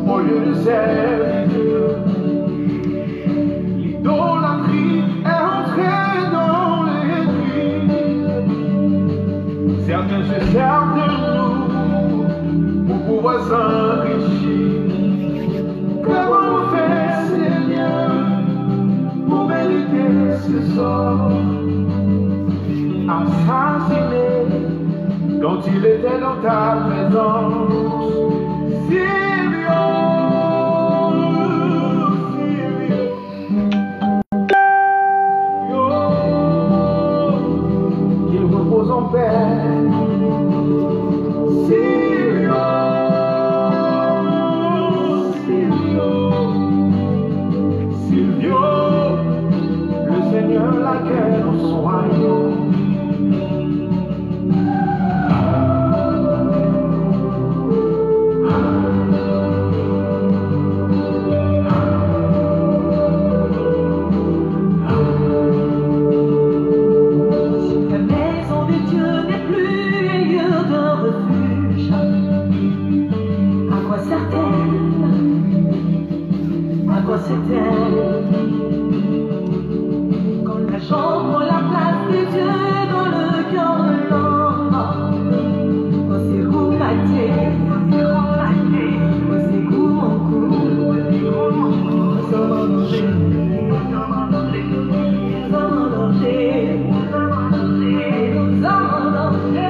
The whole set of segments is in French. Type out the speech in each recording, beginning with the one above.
Au lieu de servir, l'idolâtrie est entrée dans l'église. Certains se servent de nous pour pouvoir s'enrichir. Comment faire, Seigneur, pour mériter ce sort? Assassiné quand il était dans ta présence. Silvio, qu'il repose en paix. Silvio, le Seigneur l'accueille dans son royaume. Quand la chambre, la place de Dieu dans le cœur de l'homme, aussi roumaté, aussi goût en goût, nous sommes en danger, nous sommes en danger, nous sommes en danger, nous sommes en danger.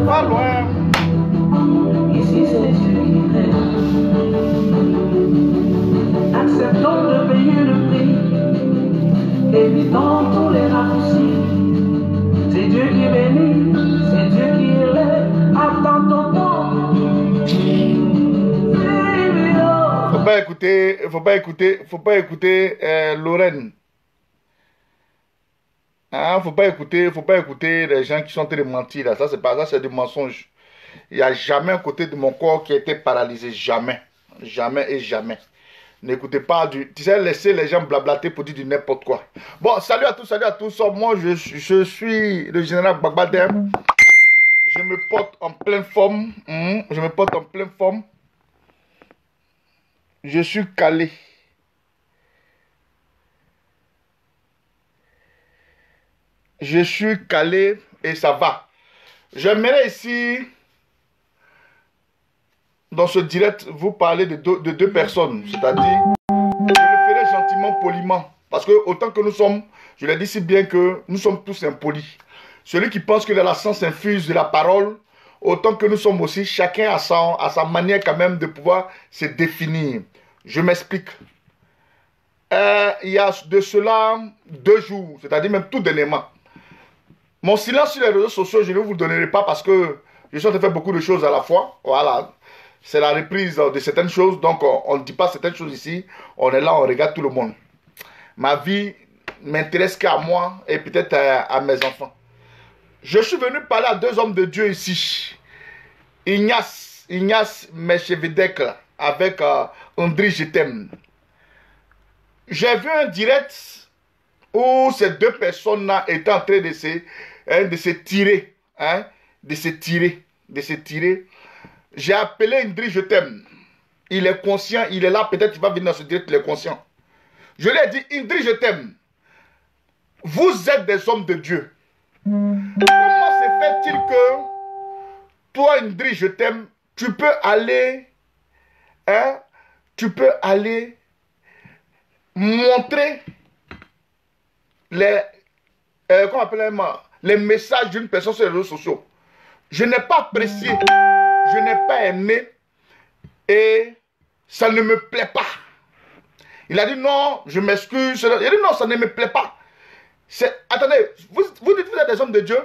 Pas loin. Ici c'est Dieu qui règne. Acceptons de payer le prix, évitons tous les raccourcis. C'est Dieu qui bénit, c'est Dieu qui élève. Attends ton temps. Faut pas écouter Lorraine. Hein, faut pas écouter les gens qui sont en train de mentir là. Ça c'est pas ça, c'est du mensonge. Il n'y a jamais un côté de mon corps qui a été paralysé, jamais, jamais et jamais. N'écoutez pas tu sais, laissez les gens blablater pour dire du n'importe quoi. Bon, salut à tous. Moi je suis le général Gbagba. Je me porte en pleine forme. Je suis calé. Je suis calé et ça va. J'aimerais ici, dans ce direct, vous parler de deux personnes. C'est-à-dire, je le ferai gentiment, poliment. Parce que autant que nous sommes, je l'ai dit si bien que nous sommes tous impolis. Celui qui pense que la science infuse de la parole, autant que nous sommes aussi, chacun a sa manière quand même de pouvoir se définir. Je m'explique. Il y a de cela 2 jours, c'est-à-dire même tout dernièrement. Mon silence sur les réseaux sociaux, je ne vous le donnerai pas parce que je suis en train de faire beaucoup de choses à la fois. Voilà. C'est la reprise de certaines choses. Donc, on ne dit pas certaines choses ici. On est là, on regarde tout le monde. Ma vie m'intéresse qu'à moi et peut-être à mes enfants. Je suis venu parler à 2 hommes de Dieu ici. Ignace Mechevedek avec André Je t'aime. J'ai vu un direct où ces 2 personnes-là étaient en train de se tirer. J'ai appelé Indri Je t'aime. Il est conscient, il est là, peut-être qu'il va venir dans ce direct, il est conscient. Je lui ai dit, Indri Je t'aime. Vous êtes des hommes de Dieu. Comment se fait-il que toi, Indri, je t'aime, tu peux aller, hein, tu peux aller montrer les, comment on appelle les messages d'une personne sur les réseaux sociaux. Je n'ai pas apprécié, je n'ai pas aimé et ça ne me plaît pas. Il a dit non, je m'excuse. Il a dit non, ça ne me plaît pas. Attendez, vous dites que vous êtes des hommes de Dieu.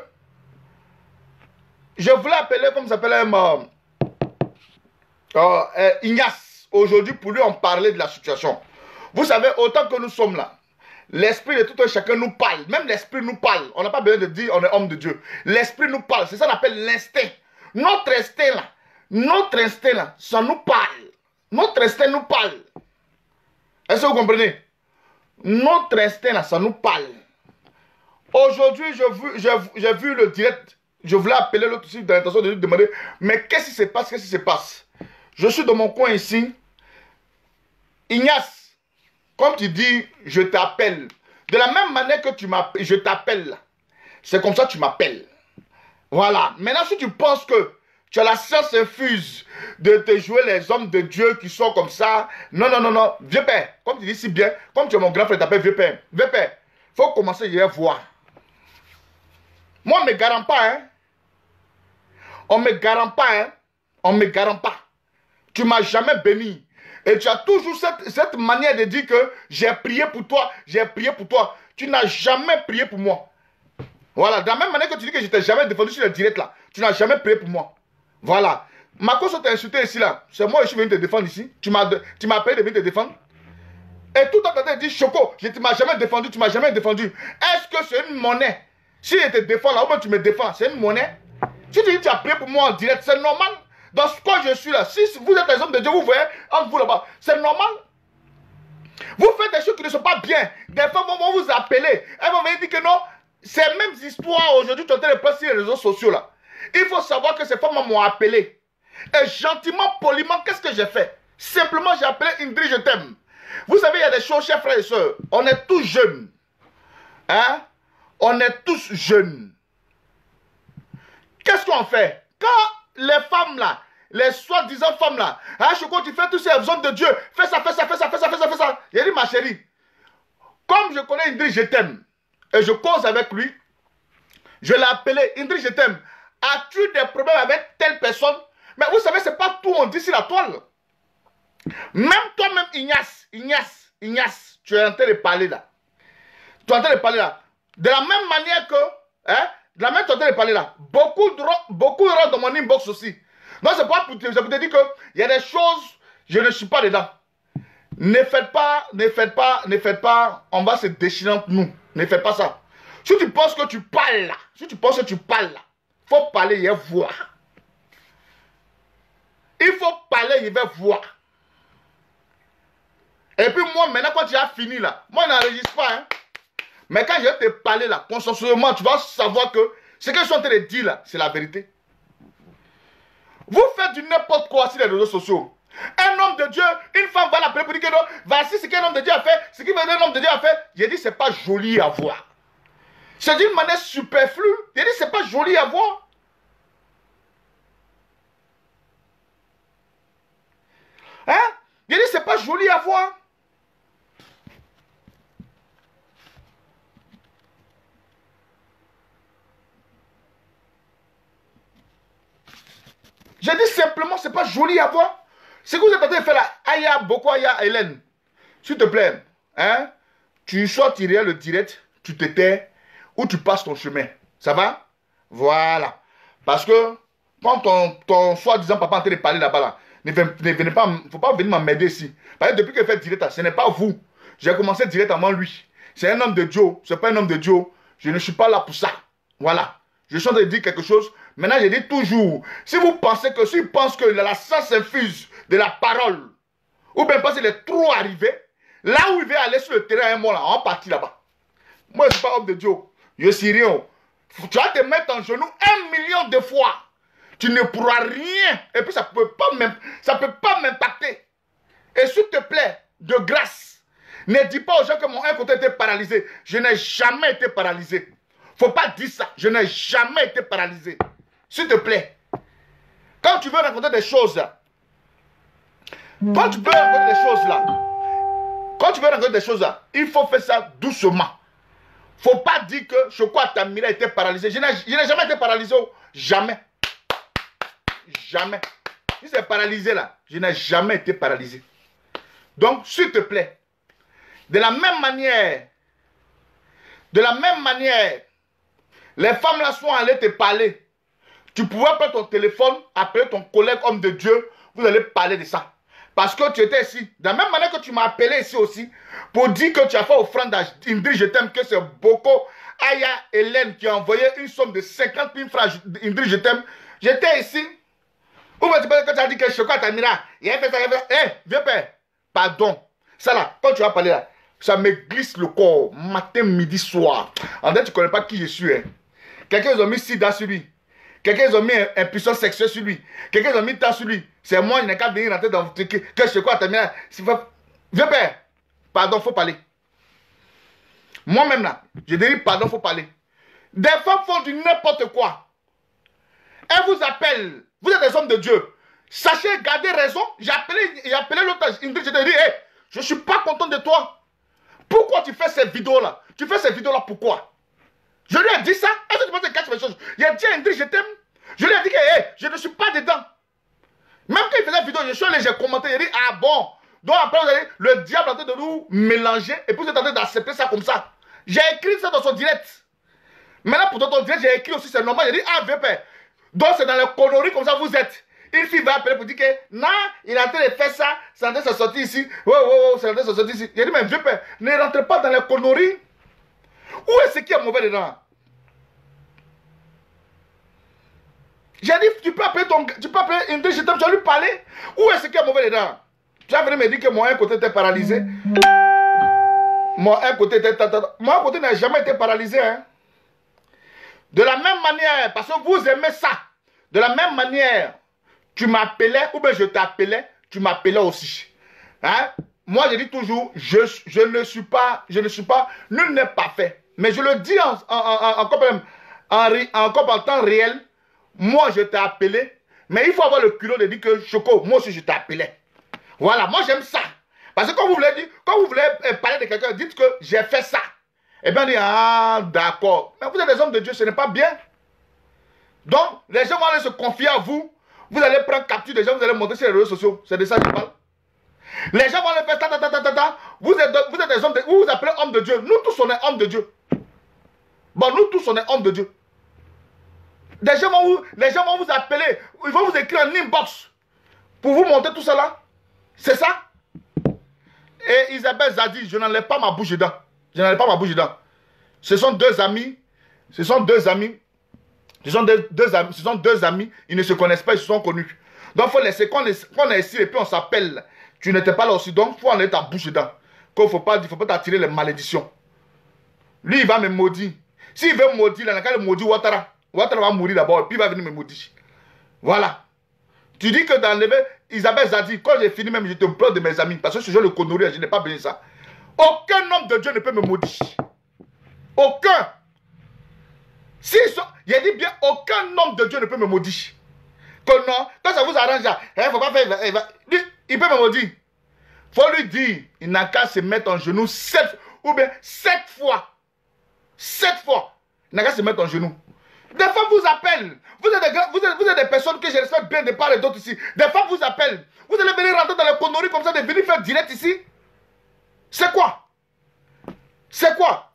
Je voulais appeler, comme ça s'appelle, Ignace, aujourd'hui, pour lui en parler de la situation. Vous savez, autant que nous sommes là, l'esprit de tout un chacun nous parle. Même l'esprit nous parle. On n'a pas besoin de dire on est homme de Dieu. L'esprit nous parle. C'est ça qu'on appelle l'instinct. Notre instinct là, ça nous parle. Notre instinct nous parle. Est-ce que vous comprenez? Notre instinct là, ça nous parle. Aujourd'hui, j'ai vu le direct. Je voulais appeler l'autre aussi dans l'intention de lui demander, mais qu'est-ce qui se passe? Qu'est-ce qui se passe? Je suis dans mon coin ici. Ignace, comme tu dis, je t'appelle. De la même manière que je t'appelle, c'est comme ça que tu m'appelles. Voilà. Maintenant, si tu penses que tu as la science infuse de te jouer les hommes de Dieu qui sont comme ça, non, non, non, non. Vieux père, comme tu dis si bien, comme tu es mon grand frère, t'appelles vieux père. Vieux père, il faut commencer à voir. Moi, on ne me garant pas, hein. On ne me garant pas, hein. On ne me garant pas. Tu ne m'as jamais béni. Et tu as toujours cette manière de dire que j'ai prié pour toi, j'ai prié pour toi. Tu n'as jamais prié pour moi. Voilà, de la même manière que tu dis que je ne t'ai jamais défendu sur le direct là, tu n'as jamais prié pour moi. Voilà. Ma cause t'a insulté ici là, c'est moi qui suis venu te défendre ici. Tu m'as appelé de venir te défendre. Et tout le temps, dit Choco, je ne m'as jamais défendu, tu ne m'as jamais défendu. Est-ce que c'est une monnaie? Si je te défends là, au moins tu me défends, c'est une monnaie. Si tu dis que tu as prié pour moi en direct, c'est normal. Dans ce quoi je suis là, si vous êtes les hommes de Dieu, vous voyez entre vous là-bas, c'est normal. Vous faites des choses qui ne sont pas bien. Des femmes vont vous appeler. Elles vont venir dire que non, ces mêmes histoires aujourd'hui, tu es en train de passer sur les réseaux sociaux là. Il faut savoir que ces femmes m'ont appelé. Et gentiment, poliment, qu'est-ce que j'ai fait? Simplement, j'ai appelé Indri, je t'aime. Vous savez, il y a des choses, chers frères et sœurs. On est tous jeunes. Hein? On est tous jeunes. Qu'est-ce qu'on fait? Quand les femmes là, les soi-disant femmes là, hein, Choco, tu fais tout ça, besoin de Dieu, fais ça, fais ça, fais ça, fais ça, fais ça, fais ça. Il a dit, ma chérie, comme je connais Indri, je t'aime, et je cause avec lui, je l'ai appelé, Indri, je t'aime. As-tu des problèmes avec telle personne? Mais vous savez, c'est pas tout on dit sur la toile. Même toi-même, Ignace, tu es en train de parler là. Tu es en train de parler là. De la même manière que, hein, de la même manière que tu es en train de parler là, beaucoup rentrent dans mon inbox aussi. Donc c'est pas pour te dire qu'il y a des choses, je ne suis pas dedans. Ne faites pas, on va se déchirer entre nous. Ne faites pas ça. Si tu penses que tu parles là, il faut parler et voir. Il faut parler, il va voir. Et puis moi, maintenant, quand tu as fini là, moi, je n'enregistre pas. Hein. Mais quand je vais te parler là, consensuellement, tu vas savoir que ce que je suis en train de dire là, c'est la vérité. Vous faites du n'importe quoi sur les réseaux sociaux. Un homme de Dieu, une femme va l'appeler pour dire que non, voici ce qu'un homme de Dieu a fait, ce qu'un homme de Dieu a fait. J'ai dit, c'est pas joli à voir. C'est d'une manière superflue. J'ai dit, c'est pas joli à voir. Hein? J'ai dit, c'est pas joli à voir. J'ai dit simplement, c'est pas joli à voir. Ce que vous êtes en train de faire là, Aya, Boko, Aya, Hélène, s'il te plaît, hein, soit tu regardes le direct, tu te tais, ou tu passes ton chemin. Ça va? Voilà. Parce que, quand ton soi-disant papa est en train de parler là-bas, là, ne venez pas, il ne faut pas venir m'emmerder ici. Parce que depuis que je fais direct, ce n'est pas vous. J'ai commencé direct avant lui. C'est un homme de Dieu, ce n'est pas un homme de Dieu. Je ne suis pas là pour ça. Voilà. Je suis en train de dire quelque chose. Maintenant, je dis toujours, si vous pensez que, s'il pense que la science infuse de la parole, ou bien parce qu'il est trop arrivé, là où il veut aller sur le terrain, un mois là, on partit là-bas. Moi, je ne suis pas homme de Dieu. Je suis rien. Tu vas te mettre en genou 1 million de fois. Tu ne pourras rien. Et puis, ça ne peut pas m'impacter. Et s'il te plaît, de grâce, ne dis pas aux gens que mon un côté était paralysé. Je n'ai jamais été paralysé. Faut pas dire ça. Je n'ai jamais été paralysé. S'il te plaît. Quand tu veux raconter des choses, quand tu veux raconter des choses là, quand tu veux raconter des choses là, il faut faire ça doucement. Faut pas dire que Choco Atamira était paralysé. Je n'ai jamais été paralysé. Jamais. Jamais. Si c'est paralysé là, je n'ai jamais été paralysé. Donc, s'il te plaît, de la même manière, les femmes là sont allées te parler. Tu pouvais prendre ton téléphone, appeler ton collègue homme de Dieu, vous allez parler de ça. Parce que tu étais ici. De la même manière que tu m'as appelé ici aussi, pour dire que tu as fait offrande à Indri, je t'aime, que c'est Boko Aya Hélène qui a envoyé une somme de 50 000 francs, Indri, je t'aime. J'étais ici. Ou tu penses que tu as dit que Choco Atamira, il a fait ça, il a fait ça. Hé, viens père, pardon. Ça là, quand tu vas parler là, ça me glisse le corps, matin, midi, soir. En fait, tu ne connais pas qui je suis. Hein. Quelqu'un, ils ont mis sida sur lui. Quelqu'un, ils ont mis impuissance sexuelle sur lui. Quelqu'un, ils ont mis tas sur lui. C'est moi, il n'a qu'à venir rentrer dans votre truc. Que Choco Atamira, viens père, pardon, il faut parler. Moi-même là, je dis pardon, il faut parler. Des femmes font du n'importe quoi. Elles vous appellent. Vous êtes des hommes de Dieu. Sachez, gardez raison. J'ai appelé l'autre. Je te dis, hey, je ne suis pas content de toi. Pourquoi tu fais ces vidéos-là? Tu fais ces vidéos-là pourquoi? Je lui ai dit ça. Est-ce que tu penses que je cache mes choses? Il a dit à Indri, je t'aime. Je lui ai dit que hey, je ne suis pas dedans. Même quand il faisait la vidéo, je suis allé, j'ai commenté. Il a dit, ah bon. Donc après, vous allez, le diable est en train de nous mélanger. Et puis vous êtes en train d'accepter ça comme ça. J'ai écrit ça dans son direct. Maintenant, pour ton direct, j'ai écrit aussi, c'est normal. J'ai dit, ah, vieux père. Donc c'est dans les conneries comme ça vous êtes. Une fille va appeler pour dire que non, il est en train de faire ça, c'est en train de se sortir ici. C'est en train de se sortir ici. J'ai dit, mais vieux père, ne rentrez pas dans les conneries. Où est-ce qui est mauvais dedans? J'ai dit, tu peux appeler Indri, je t'aime, tu vas lui parler. Où est-ce qui est mauvais dedans? Tu vas venir me dire que mon un côté était paralysé. Mon un côté n'a jamais été paralysé. Hein? De la même manière, parce que vous aimez ça, de la même manière, tu m'appelais, ou bien je t'appelais, tu m'appelais aussi. Hein? Moi, je dis toujours, je ne suis pas, nul n'est parfait. Mais je le dis encore en temps réel, moi je t'ai appelé, mais il faut avoir le culot de dire que Choco, moi aussi je t'ai appelé. Voilà, moi j'aime ça. Parce que quand vous voulez parler de quelqu'un, dites que j'ai fait ça. Eh bien, on dit, ah, d'accord. Mais vous êtes des hommes de Dieu, ce n'est pas bien. Donc, les gens vont aller se confier à vous. Vous allez prendre capture des gens, vous allez monter sur les réseaux sociaux. C'est de ça que je parle. Les gens vont aller faire ta. Vous êtes des hommes de Dieu. Vous vous appelez hommes de Dieu. Nous tous, on est hommes de Dieu. Bon, nous tous, on est hommes de Dieu. Les gens vont vous appeler. Ils vont vous écrire en inbox. Pour vous montrer tout cela. C'est ça. Et Isabelle Zadi, je n'enlève pas ma bouche dedans. Je n'enlève pas ma bouche dedans. Ce sont deux amis. Ce sont deux amis. Ils ne se connaissent pas, ils se sont connus. Donc, il faut laisser, quand on est ici et puis on s'appelle, tu n'étais pas là aussi. Donc, il faut enlever ta bouche dedans. Il ne faut pas t'attirer les malédictions. Lui, il va me maudire. S'il veut me maudire, il a qu'à le maudire Ouattara. Ouattara va mourir d'abord et puis il va venir me maudire. Voilà. Tu dis que d'enlever Isabelle Zadi, quand j'ai fini même, je te pleure de mes amis. Parce que ce genre de conneries, je n'ai pas besoin de ça. Aucun homme de Dieu ne peut me maudire. Aucun. Il a dit bien, aucun homme de Dieu ne peut me maudire. Que non, quand ça vous arrange, il ne faut pas faire. Il peut me maudire. Il faut lui dire, il n'a qu'à se mettre en genoux 7 fois. 7 fois. Il n'a qu'à se mettre en genoux. Des fois, vous appellent. Vous êtes des personnes que je respecte bien de part et d'autre ici. Des fois, vous appellent. Vous allez venir rentrer dans les conneries comme ça, de venir faire direct ici. C'est quoi? C'est quoi?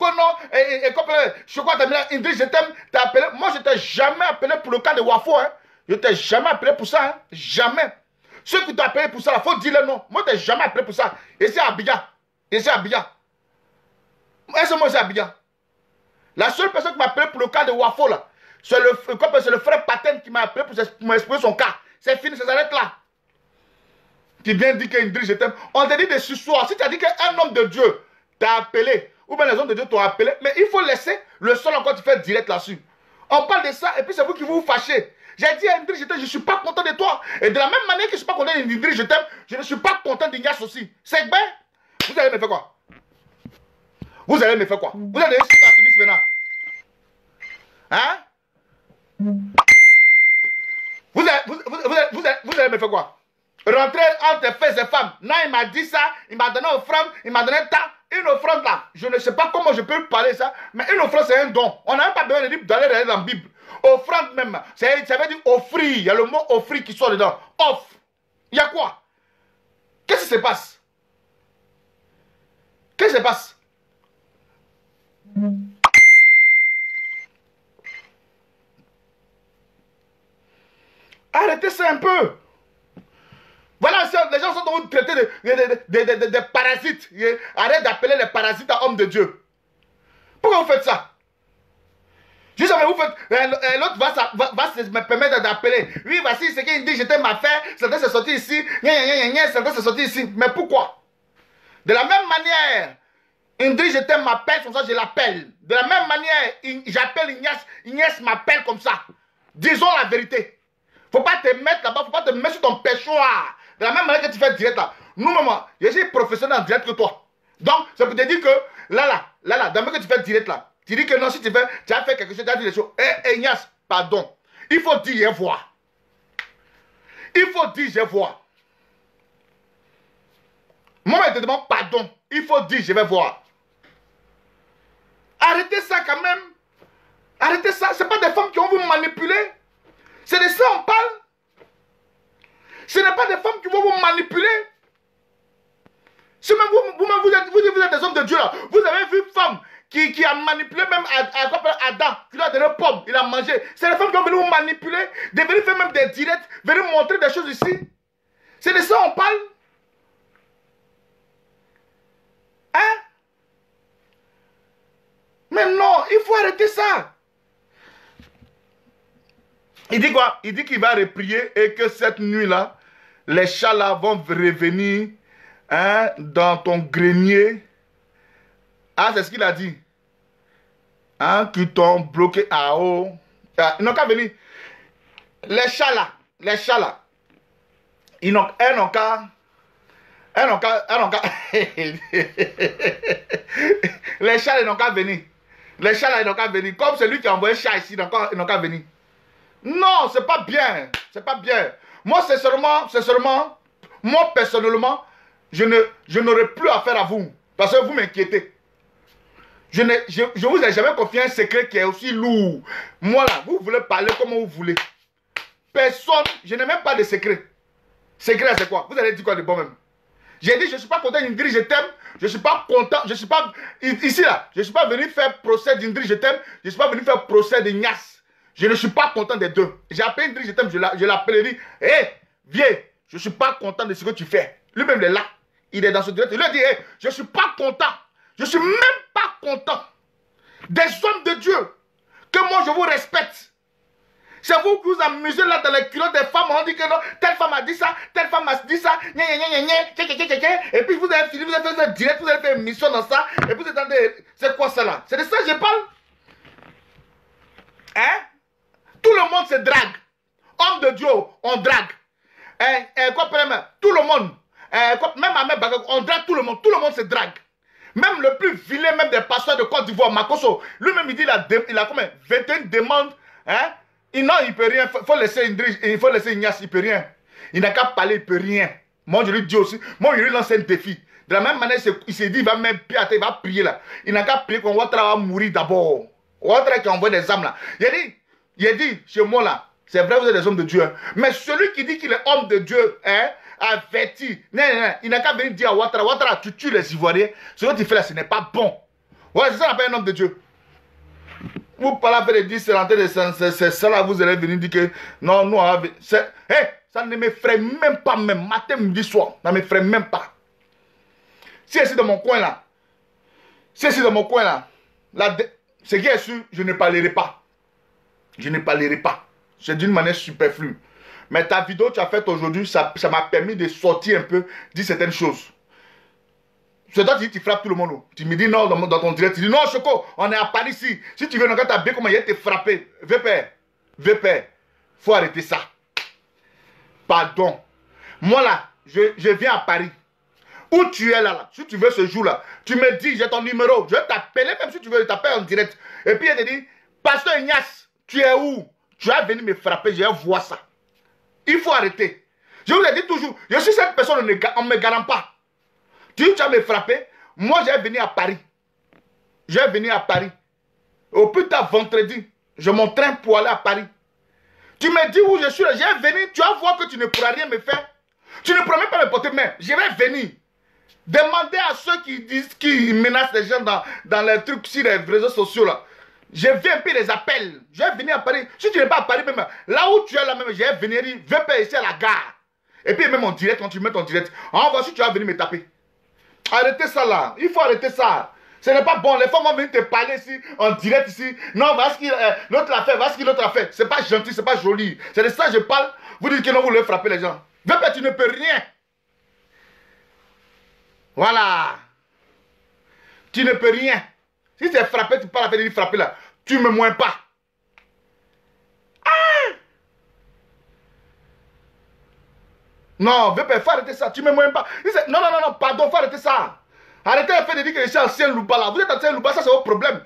Et comme Choco Atamira, Indri, je t'aime, t'as appelé. Moi, je t'ai jamais appelé pour le cas de Wafo. Hein. Je t'ai jamais appelé pour ça. Hein. Jamais. Ceux qui t'ont appelé pour ça, il faut dire le nom. Moi, je t'ai jamais appelé pour ça. Et c'est Abidjan. Est-ce que moi, c'est Abidjan? La seule personne qui m'a appelé pour le cas de Wafo, là, c'est le frère Paten qui m'a appelé pour m'expliquer son cas. C'est fini, ça s'arrête là. Tu viens dire qu'Indri, je t'aime. On t'a dit des sursoirs. Si tu as dit qu'un homme de Dieu t'a appelé, ou bien les hommes de Dieu t'ont appelé, mais il faut laisser le sol encore tu fais direct là-dessus. On parle de ça, et puis c'est vous qui vous fâchez. J'ai dit à Indri, je ne suis pas content de toi. Et de la même manière que je ne suis pas content d'Indri, je t'aime, je ne suis pas content d'Ignace aussi. C'est bien. Vous allez me faire quoi? Vous allez me faire quoi? Vous allez être activiste maintenant. Hein? Vous allez me faire quoi? Rentrer entre fils et femmes. Non, il m'a dit ça, il m'a donné une offrande, il m'a donné tant. Une offrande là, je ne sais pas comment je peux parler ça, mais une offrande c'est un don. On n'a même pas besoin d'aller dans la Bible. Offrande même, ça veut dire offrir. Il y a le mot offrir qui sort dedans. Offre. Il y a quoi? Qu'est-ce qui se passe? Qu'est-ce qui se passe? Arrêtez ça un peu. Voilà, les gens sont en train de traiter de parasites. Arrête d'appeler les parasites à hommes de Dieu. Pourquoi vous faites ça? Juste vous faites. L'autre va se me permettre d'appeler. Oui, voici ce qu'il dit, je t'aime à faire. Certains se sortir ici. Certains se sortir ici. Mais pourquoi? De la même manière, Indri, je t'aime m'appelle, comme ça je l'appelle. De la même manière, j'appelle Ignace. Ignace m'appelle comme ça. Disons la vérité. Faut pas te mettre là-bas, faut pas te mettre sur ton péchoir. De la même manière que tu fais direct là. Nous, maman, je suis professionnel en direct que toi. Donc, ça peut te dire que là, de la même que tu fais direct là. Tu dis que non, si tu as fait quelque chose, tu as dit des choses. Ignace, pardon. Il faut dire et voir. Il faut dire je vois. Moi, je te demande pardon. Il faut dire je vais voir. Arrêtez ça quand même. Arrêtez ça. Ce n'est pas des femmes qui vont vous manipuler. C'est de ça on parle. Ce n'est pas des femmes qui vont vous manipuler. Si même vous êtes des hommes de Dieu là. Vous avez vu une femme qui a manipulé même Adam, qui lui a donné une pomme, il a mangé. C'est les femmes qui vont venir vous manipuler, de venir faire même des directs, venir montrer des choses ici. C'est de ça on parle. Hein? Mais non, il faut arrêter ça. Il dit quoi? Il dit qu'il va reprier et que cette nuit-là, les chats là vont revenir, hein, dans ton grenier. Ah, c'est ce qu'il a dit. Hein, qui t'ont bloqué à haut. Ils n'ont qu'à venir. Les chats là, ils n'ont qu'à. Les chats, ils n'ont qu'à venir. Les chats là, ils n'ont qu'à venir. Comme celui qui a envoyé chat ici, ils n'ont qu'à venir. Non, c'est pas bien. C'est pas bien. Moi, c'est seulement, moi, personnellement, je n'aurai plus affaire à vous. Parce que vous m'inquiétez. Je vous ai jamais confié un secret qui est aussi lourd. Moi, là, vous voulez parler comme vous voulez. Personne, je n'ai même pas de secret. Secret, c'est quoi? Vous allez dire quoi de bon même? J'ai dit, je ne suis pas content d'Indri, je t'aime. Je ne suis pas content, je ne suis pas, ici là, je ne suis pas venu faire procès d'Indri, je t'aime. Je ne suis pas venu faire procès d'Ignace. Je ne suis pas content des deux. J'ai appelé Indri, je t'aime, je l'appelle et dit, hé, viens, je ne suis pas content de ce que tu fais. Lui-même, il est là. Il est dans ce direct. Il lui a dit, hé, je ne suis pas content. Je ne suis même pas content des hommes de Dieu que moi je vous respecte. C'est vous qui vous amusez là dans les culottes des femmes. On dit que non, telle femme a dit ça, telle femme a dit ça, et puis vous avez fini, vous avez fait un direct, vous avez fait une mission dans ça, et puis vous attendez, c'est quoi ça là? C'est de ça que je parle. Hein? Tout le monde se drague. Homme de Dieu, on drague. Tout le monde, même à mes bagages, on drague tout le monde se drague. Même le plus vilain, même des pasteurs de Côte d'Ivoire, Makoso, lui-même il dit il a combien? 21 demandes. Hein? Non, il ne peut rien. Il faut laisser Ignace, il ne peut rien. Il n'a qu'à parler, il ne peut rien. Moi, je lui dis aussi, moi, je lui lance un défi. De la même manière, il s'est dit, il va même il va prier là. Il n'a qu'à prier qu'on va mourir d'abord. Ouattara qui envoie des âmes là. Il a dit, chez moi là, c'est vrai, vous êtes des hommes de Dieu. Hein? Mais celui qui dit qu'il est homme de Dieu, hein, averti. Non, il n'a qu'à venir dire à Ouattara, Ouattara, tu tues les Ivoiriens. Ce que tu fais là, ce n'est pas bon. Ouais, c'est ça qu'on appelle un homme de Dieu. Vous parlez avec les 10, c'est ça là, vous allez venir dire que non, nous, ça ne m'effraie même pas, même matin, midi, soir. Ça ne m'effraie même pas. Si c'est dans mon coin là, ce qui est sûr, je ne parlerai pas. Je ne parlerai pas. C'est d'une manière superflue. Mais ta vidéo que tu as faite aujourd'hui, ça m'a permis de sortir un peu, dire certaines choses. C'est toi qui tu frappes tout le monde. Tu me dis non dans ton direct. Tu dis non, Choco, on est à Paris ici. Si tu veux, quand tu as bien comment il a été frappé. VPR. Faut arrêter ça. Pardon. Moi là, je viens à Paris. Où tu es là, si tu veux ce jour-là, tu me dis, j'ai ton numéro. Je vais t'appeler, même si tu veux, je t'appelle en direct. Et puis il te dit, Pasteur Ignace, tu es où? Tu vas venir me frapper, je vais voir ça. Il faut arrêter. Je vous ai dit toujours, je suis cette personne, on ne me garant pas. Tu vas me frapper, moi je vais venir à Paris. Je vais venir à Paris. Au plus tard vendredi, je m'entraîne pour aller à Paris. Tu me dis où je suis là, je vais venir, tu vas voir que tu ne pourras rien me faire. Tu ne pourras même pas me porter main. Je vais venir. Demandez à ceux qui disent, qui menacent les gens dans les trucs sur les réseaux sociaux là. Je viens puis les appels. Je vais venir à Paris. Si tu n'es pas à Paris même, là où tu es là même, je vais venir, viens pas ici à la gare. Et puis même en direct, quand tu mets ton direct, voici tu vas venir me taper. Arrêtez ça là. Il faut arrêter ça. Ce n'est pas bon. Les femmes vont venir te parler ici, en direct ici. Non, voilà ce qu'il l'autre a fait, voilà ce qu'il l'autre a fait. C'est pas gentil, c'est pas joli. C'est de ça que je parle. Vous dites que non, vous voulez frapper les gens. Viens pas, tu ne peux rien. Voilà. Tu ne peux rien. Si tu es frappé, tu parles à faire frapper là. Tu ne me moins pas. Ah! Non, il faut arrêter ça. Tu ne me moins pas. Non, non, non, non, pardon, il faut arrêter ça. Arrêtez de faire de dire que je suis ancien loupa là. Vous êtes ancien loupa, ça c'est votre problème.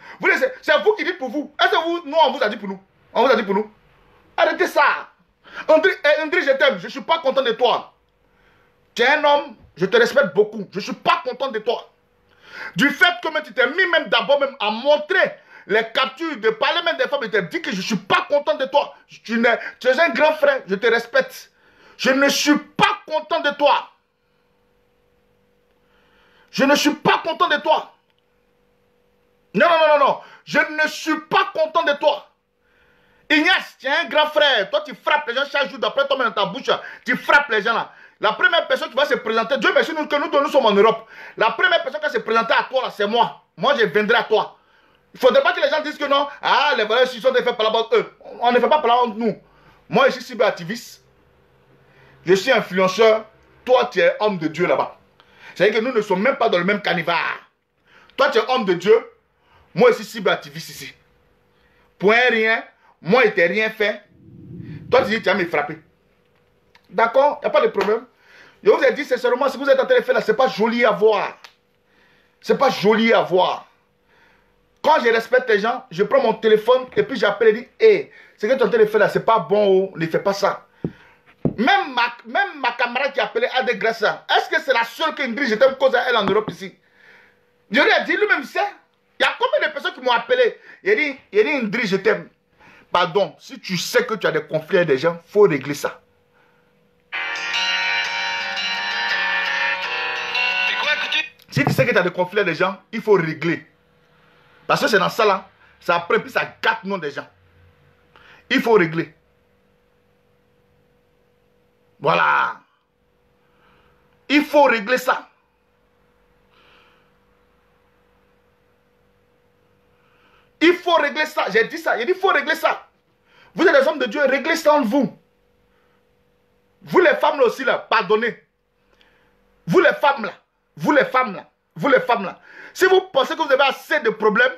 C'est vous qui dites pour vous. Est-ce que vous, nous on vous a dit pour nous? On vous a dit pour nous. Arrêtez ça. André, je t'aime. Je ne suis pas content de toi. Tu es un homme, je te respecte beaucoup. Je ne suis pas content de toi. Du fait que tu t'es mis même d'abord même à montrer les captures de parler même des femmes, je te dis que je ne suis pas content de toi. Tu es un grand frère, je te respecte. Je ne suis pas content de toi. Je ne suis pas content de toi. Non, non, non, non, non. Je ne suis pas content de toi. Ignace, tu es un grand frère. Toi, tu frappes les gens chaque jour. D'après toi, dans ta bouche, tu frappes les gens là. La première personne qui va se présenter, Dieu merci que nous sommes en Europe. La première personne qui va se présenter à toi, c'est moi. Moi, je viendrai à toi. Il ne faudrait pas que les gens disent que non. Ah, les valeurs sont faits par là-bas. On ne fait pas par là entre nous. Moi, je suis cyberactiviste. Je suis influenceur. Toi, tu es homme de Dieu là-bas. C'est-à-dire que nous ne sommes même pas dans le même canivard. Toi, tu es homme de Dieu. Moi, je suis cyberactiviste ici. Pour un rien, moi, je t'ai rien fait. Toi, tu dis, tu vas me frapper. D'accord? Il n'y a pas de problème. Je vous ai dit sincèrement, si vous êtes en train de faire là, ce n'est pas joli à voir. Ce n'est pas joli à voir. Quand je respecte les gens, je prends mon téléphone et puis j'appelle et dis, hé, ce que tu es en train de faire là, ce n'est pas bon, ne fais pas ça. Même ma camarade qui a appelé Adé Grassa, est-ce que c'est la seule que Indri, je t'aime cause à elle en Europe ici? Je lui ai dit, lui-même, c'est. Il y a combien de personnes qui m'ont appelé? Il dit, Indri, je t'aime. Pardon, si tu sais que tu as des conflits avec des gens, il faut régler ça. Si tu sais que tu as des conflits avec des gens, il faut régler. Parce que c'est dans ça là, ça après, puis ça gâte le nom des gens. Il faut régler. Voilà. Il faut régler ça. Il faut régler ça. J'ai dit ça. J'ai dit il faut régler ça. Vous êtes des hommes de Dieu, réglez ça en vous. Vous les femmes là aussi là, pardonnez. Vous les femmes là. Vous les femmes là. Vous les femmes là. Si vous pensez que vous avez assez de problèmes,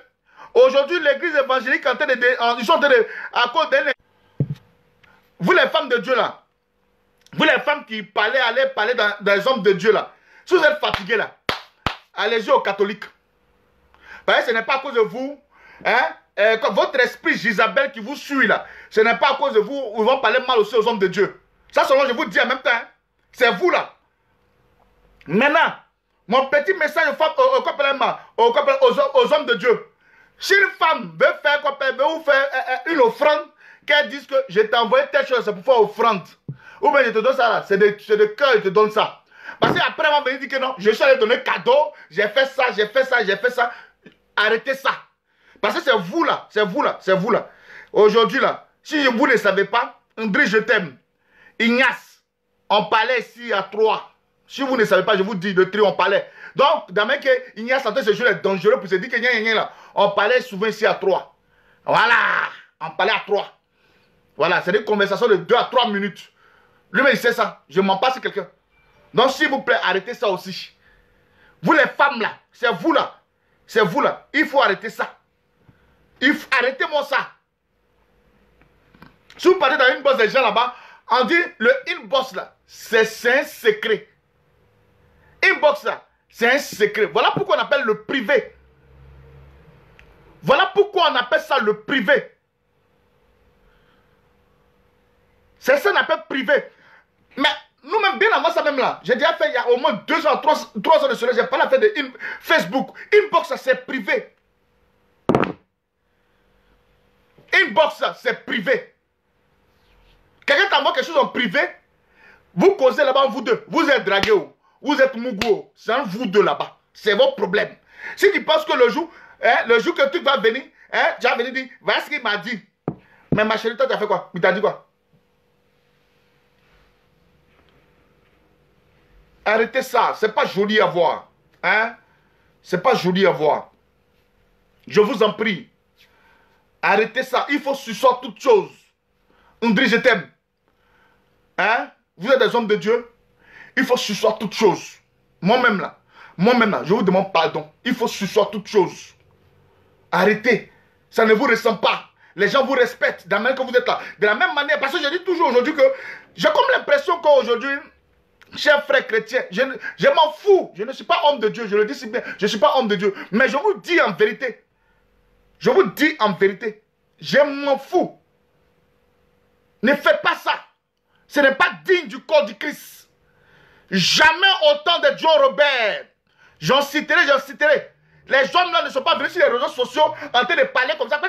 aujourd'hui l'église évangélique en train de, ils sont en train de, à cause d'un. Vous les femmes de Dieu là. Vous les femmes qui allez parler dans les hommes de Dieu là. Si vous êtes fatigués là, allez-y aux catholiques. Parce que ce n'est pas à cause de vous, hein, votre esprit Jisabelle qui vous suit là. Ce n'est pas à cause de vous, ils vont parler mal aussi aux hommes de Dieu. Ça seulement je vous dis en même temps, hein, c'est vous là. Maintenant, mon petit message aux hommes de Dieu. Si une femme veut faire quoi, veut vous faire une offrande, qu'elle dise que je t'ai envoyé telle chose, c'est pour faire offrande. Ou bien je te donne ça là, c'est de cœur, je te donne ça. Parce qu'après, on va venir dire que non, je suis allé donner cadeau, j'ai fait ça, j'ai fait ça, j'ai fait ça. Arrêtez ça. Parce que c'est vous là, c'est vous là, c'est vous là. Aujourd'hui là, si vous ne savez pas, André, je t'aime. Ignace, on parlait ici à 3. Si vous ne savez pas, je vous dis, de trio, on parlait. Donc, dans le que Ignace en train de se jouer est dangereux pour se dire que là, on parlait souvent ici à 3. Voilà, on parlait à 3. Voilà, c'est des conversations de 2 à 3 minutes. Lui-même, il sait ça. Je m'en passe quelqu'un. Donc, s'il vous plaît, arrêtez ça aussi. Vous les femmes là, c'est vous là. C'est vous là. Il faut arrêter ça. Arrêtez-moi ça. Si vous partez dans une bosse des gens là-bas, on dit le inbox là, c'est un secret. Inbox là, c'est un secret. Voilà pourquoi on appelle le privé. Voilà pourquoi on appelle ça le privé. C'est ça, un appel privé. Mais nous-mêmes, bien avant ça même là, j'ai déjà fait il y a au moins 2 ans, 3 ans de cela, j'ai pas la fait de Facebook. Inbox, c'est privé. Inbox, c'est privé. Quelqu'un t'envoie quelque chose en privé, vous causez là-bas, vous deux. Vous êtes dragué, vous êtes mougou. C'est un vous deux là-bas. C'est votre problème. Si tu penses que le jour que tu vas venir, tu vas venir dire, voilà ce qu'il m'a dit. Mais ma chérie, toi, tu as fait quoi? Il t'a dit quoi? Arrêtez ça. C'est pas joli à voir. Hein? C'est pas joli à voir. Je vous en prie. Arrêtez ça. Il faut sucer toutes choses. André, je t'aime. Hein? Vous êtes des hommes de Dieu. Il faut sucer toutes choses. Moi-même là, je vous demande pardon. Il faut sucer toutes choses. Arrêtez. Ça ne vous ressemble pas. Les gens vous respectent de la manière que vous êtes là. De la même manière, parce que je dis toujours aujourd'hui que j'ai comme l'impression qu'aujourd'hui, chers frères chrétiens, je m'en fous. Je ne suis pas homme de Dieu. Je le dis si bien. Je ne suis pas homme de Dieu. Mais je vous dis en vérité. Je vous dis en vérité. Je m'en fous. Ne faites pas ça. Ce n'est pas digne du corps du Christ. Jamais autant de John Robert. J'en citerai. Les gens là ne sont pas venus sur les réseaux sociaux en train de parler comme ça.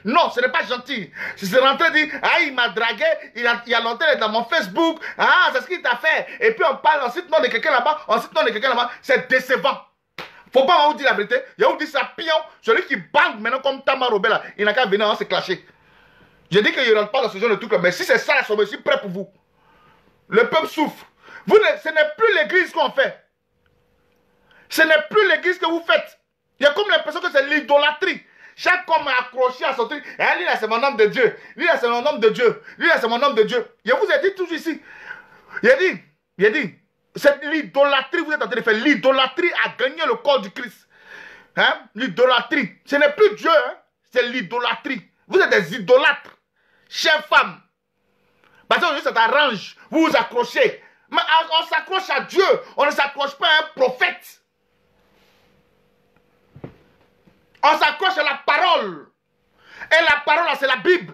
Non, ce n'est pas gentil. Si c'est rentré et dit, ah, il m'a dragué, il a longtemps dans mon Facebook, ah, c'est ce qu'il t'a fait. Et puis on parle, on cite nom de quelqu'un là-bas, c'est décevant. Faut pas vous dire la vérité. Il y a vous dit ça, pion, celui qui bande maintenant comme Tama Robert là, il n'a qu'à venir, on se clasher. Je dis qu'il ne rentre pas dans ce genre de truc là, mais si c'est ça, je suis prêt pour vous. Le peuple souffre. Ce n'est plus l'église qu'on fait. Ce n'est plus l'église que vous faites. Il y a comme l'impression que c'est l'idolâtrie. Chaque homme est accroché à son truc. Lui là, c'est mon homme de Dieu. Lui là, c'est mon homme de Dieu. Lui là, c'est mon homme de Dieu. Je vous ai dit toujours ici. Il a dit, c'est l'idolâtrie, vous êtes en train de faire. L'idolâtrie a gagné le corps du Christ. Hein? L'idolâtrie. Ce n'est plus Dieu, hein? C'est l'idolâtrie. Vous êtes des idolâtres. Chères femmes. Parce que ça t'arrange. Vous vous accrochez. Mais on s'accroche à Dieu. On ne s'accroche pas à un prophète. On s'accroche à la parole. Et la parole, c'est la Bible.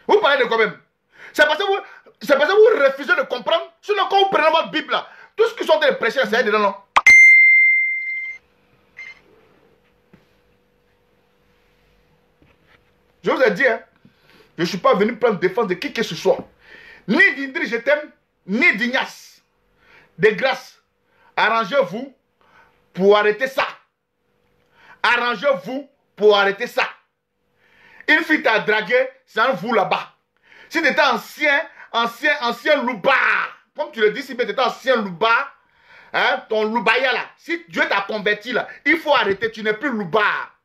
Vous parlez de quoi même? C'est parce que vous refusez de comprendre. Sinon, quand vous prenez votre Bible, là, tout ce qu'ils sont en train de prêcher, c'est dedans, non? Je vous ai dit, hein, je ne suis pas venu prendre défense de qui que ce soit. Ni d'Indri, je t'aime, ni d'Ignace. De grâce, arrangez-vous pour arrêter ça. Arrangez-vous pour arrêter ça. Une fille t'a dragué, c'est un vous là-bas. Si tu étais ancien loupard, comme tu le dis, si tu étais ancien loupard, hein, ton loubaya là, si Dieu t'a converti là, il faut arrêter, tu n'es plus loupard.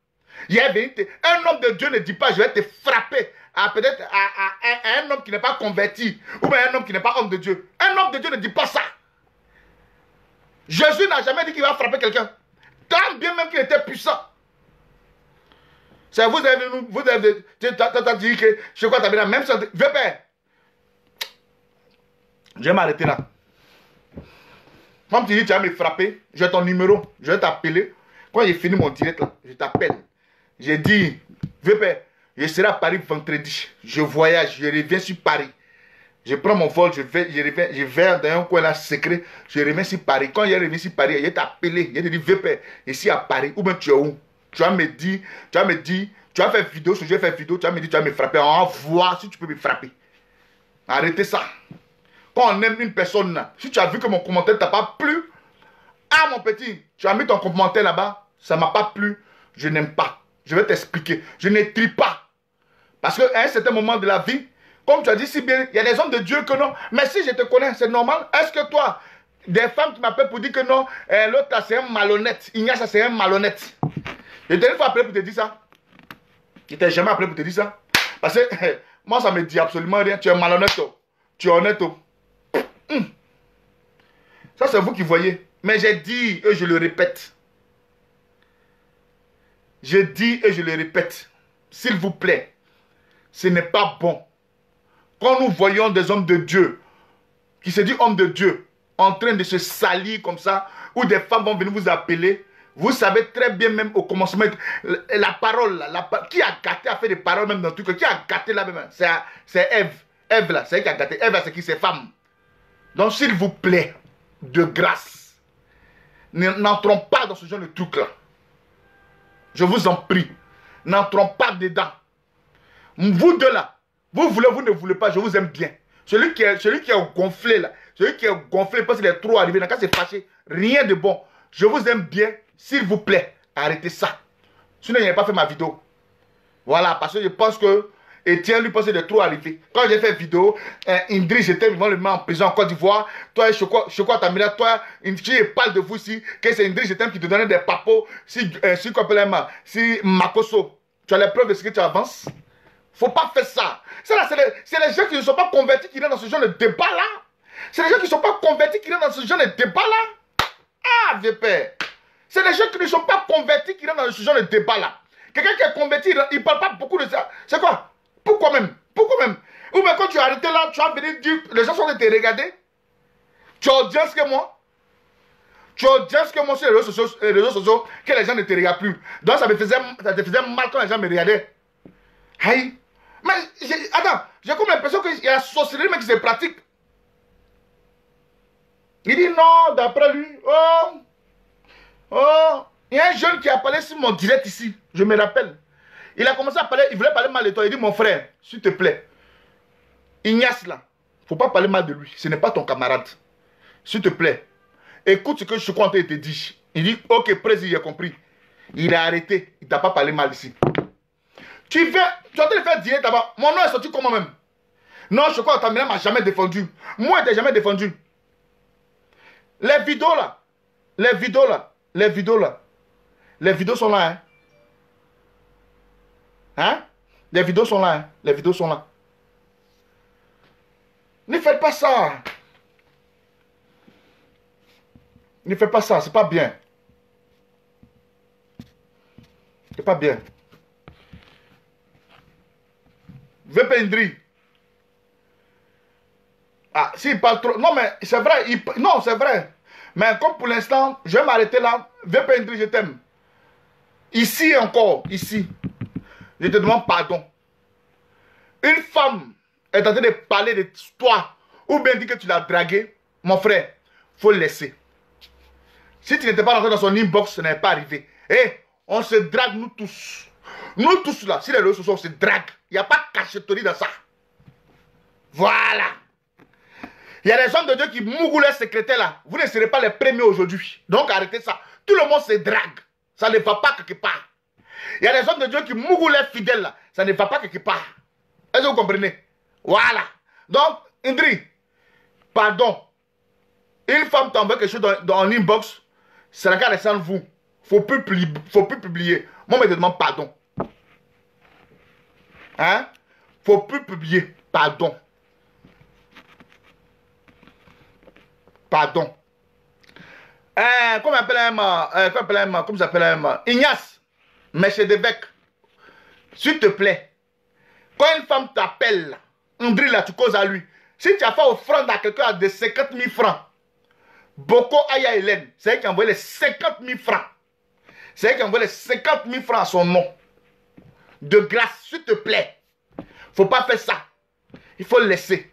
Un homme de Dieu ne dit pas je vais te frapper à peut-être à un homme qui n'est pas converti ou bien un homme qui n'est pas homme de Dieu. Un homme de Dieu ne dit pas ça. Jésus n'a jamais dit qu'il va frapper quelqu'un. Tant bien même qu'il était puissant. C'est vous avez dit que je crois que tu as même chose. Père. Je vais m'arrêter là. Comme tu dis, tu vas me frapper, j'ai ton numéro, je vais t'appeler. Quand j'ai fini mon direct là, je t'appelle. J'ai dit, Père, je serai à Paris vendredi. Je voyage, je reviens sur Paris. Je prends mon vol, je vais dans un coin là secret, je reviens sur Paris. Quand je reviens sur Paris, je vais t'appeler, je te dis, Père, ici à Paris, ou bien tu es où? Tu vas me dire, tu vas faire vidéo, je vais faire vidéo, tu vas me dire, tu vas me frapper. On va voir si tu peux me frapper. Arrêtez ça. Quand on aime une personne là, si tu as vu que mon commentaire ne t'a pas plu, ah mon petit, tu as mis ton commentaire là-bas, ça ne m'a pas plu, je n'aime pas. Je vais t'expliquer. Je ne trie pas. Parce qu'à un certain moment de la vie, comme tu as dit si bien, il y a des hommes de Dieu que non. Mais si je te connais, c'est normal. Est-ce que toi, des femmes qui m'appellent pour dire que non, l'autre là c'est un malhonnête. Ignace c'est un malhonnête. Je t'ai une fois appelé pour te dire ça. Je t'ai jamais appelé pour te dire ça. Parce que moi ça me dit absolument rien. Tu es malhonnête. Tu es honnête. Ça c'est vous qui voyez. Mais j'ai dit et je le répète. Je dis et je le répète, s'il vous plaît, ce n'est pas bon. Quand nous voyons des hommes de Dieu, qui se disent hommes de Dieu, en train de se salir comme ça, ou des femmes vont venir vous appeler, Vous savez très bien même au commencement, la parole, qui a gâté, a fait des paroles même dans le truc, qui a gâté là même, c'est Ève. Ève là, c'est elle qui a gâté. Ève là, c'est qui? C'est femme. Donc s'il vous plaît, de grâce, n'entrons pas dans ce genre de truc là. Je vous en prie, n'entrons pas dedans. Vous deux là, vous voulez, vous ne voulez pas, je vous aime bien. Celui qui est gonflé là, celui qui est gonflé parce qu'il est trop arrivé, quand c'est fâché, rien de bon. Je vous aime bien, s'il vous plaît, arrêtez ça. Sinon, il n'a pas fait ma vidéo. Voilà, parce que je pense que Etienne lui pensait de trop arrivé. Quand j'ai fait vidéo, Indri, j'étais devant le mettre en prison en Côte d'Ivoire. Toi, je crois Tamila, toi, je parle de vous ici, que c'est Indri, j'étais qui te donnait des papos, si Makoso. Tu as les preuves de ce que tu avances. Faut pas faire ça. C'est les gens qui ne sont pas convertis qui rentrent dans ce genre de débat là. C'est les gens qui ne sont pas convertis qui rentrent dans ce genre de débat là. Ah, vieux père. C'est les gens qui ne sont pas convertis qui rentrent dans ce genre de débat là. Quelqu'un qui est converti, il ne parle pas beaucoup de ça. C'est quoi? Pourquoi même? Pourquoi même? Ou bien quand tu as arrêté là, tu as venu dire, les gens sont en train de te regarder. Tu as audience que moi. Tu as audience que moi sur les réseaux sociaux, que les gens ne te regardent plus. Donc ça te faisait mal quand les gens me regardaient. Aïe. Mais, attends, j'ai comme l'impression qu'il y a la sorcellerie mais qui se pratique. Il dit non, d'après lui, il y a un jeune qui a parlé sur mon direct ici, je me rappelle. Il a commencé à parler, il voulait parler mal de toi. Il dit, mon frère, s'il te plaît, Ignace là, il ne faut pas parler mal de lui, ce n'est pas ton camarade. S'il te plaît, écoute ce que je suis en train de te dire. Il dit, ok, président, j'ai compris. Il a arrêté, il ne t'a pas parlé mal ici. Tu es en train de faire direct là-bas. Mon nom est sorti comment même? Non, je crois que Tamila ne m'a jamais défendu. Moi, je ne t'ai jamais défendu. Les vidéos là, les vidéos sont là. Hein? Les vidéos sont là. Les vidéos sont là. Ne faites pas ça. Ne faites pas ça, c'est pas bien. C'est pas bien. Vependri. Ah, s'il parle trop. Non, mais c'est vrai. Non, c'est vrai. Mais comme pour l'instant, je vais m'arrêter là. Vependri, je t'aime. Ici encore, ici. Je te demande pardon. Une femme est en train de parler de toi. Ou bien dit que tu l'as dragué. Mon frère, il faut le laisser. Si tu n'étais pas rentré dans son inbox, ce n'est pas arrivé. Eh, on se drague nous tous. Nous tous là, si les réseaux sociaux, on se drague. Il n'y a pas de cachetterie dans ça. Voilà. Il y a des hommes de Dieu qui mourent les secrétaires là. Vous ne serez pas les premiers aujourd'hui. Donc arrêtez ça. Tout le monde se drague. Ça ne va pas quelque part. Il y a des hommes de Dieu qui mourent les fidèles là. Ça ne va pas quelque part. Est-ce que vous comprenez? Voilà. Donc, Indri, pardon. Une femme t'envoie quelque chose dans l'inbox. C'est la cas de sans vous. Faut plus publier. Moi, je te demande pardon. Hein? Faut plus publier. Pardon. Pardon. Comment s'appelle Ignace, Monsieur Devec. S'il te plaît, quand une femme t'appelle, André là, tu causes à lui. Si tu as fait offrande à quelqu'un de 50 000 francs, Boko Aya Hélène, c'est elle qui a envoyé les 50 000 francs. C'est elle qui a envoyé les 50 000 francs à son nom. De grâce, s'il te plaît. Faut pas faire ça. Il faut le laisser.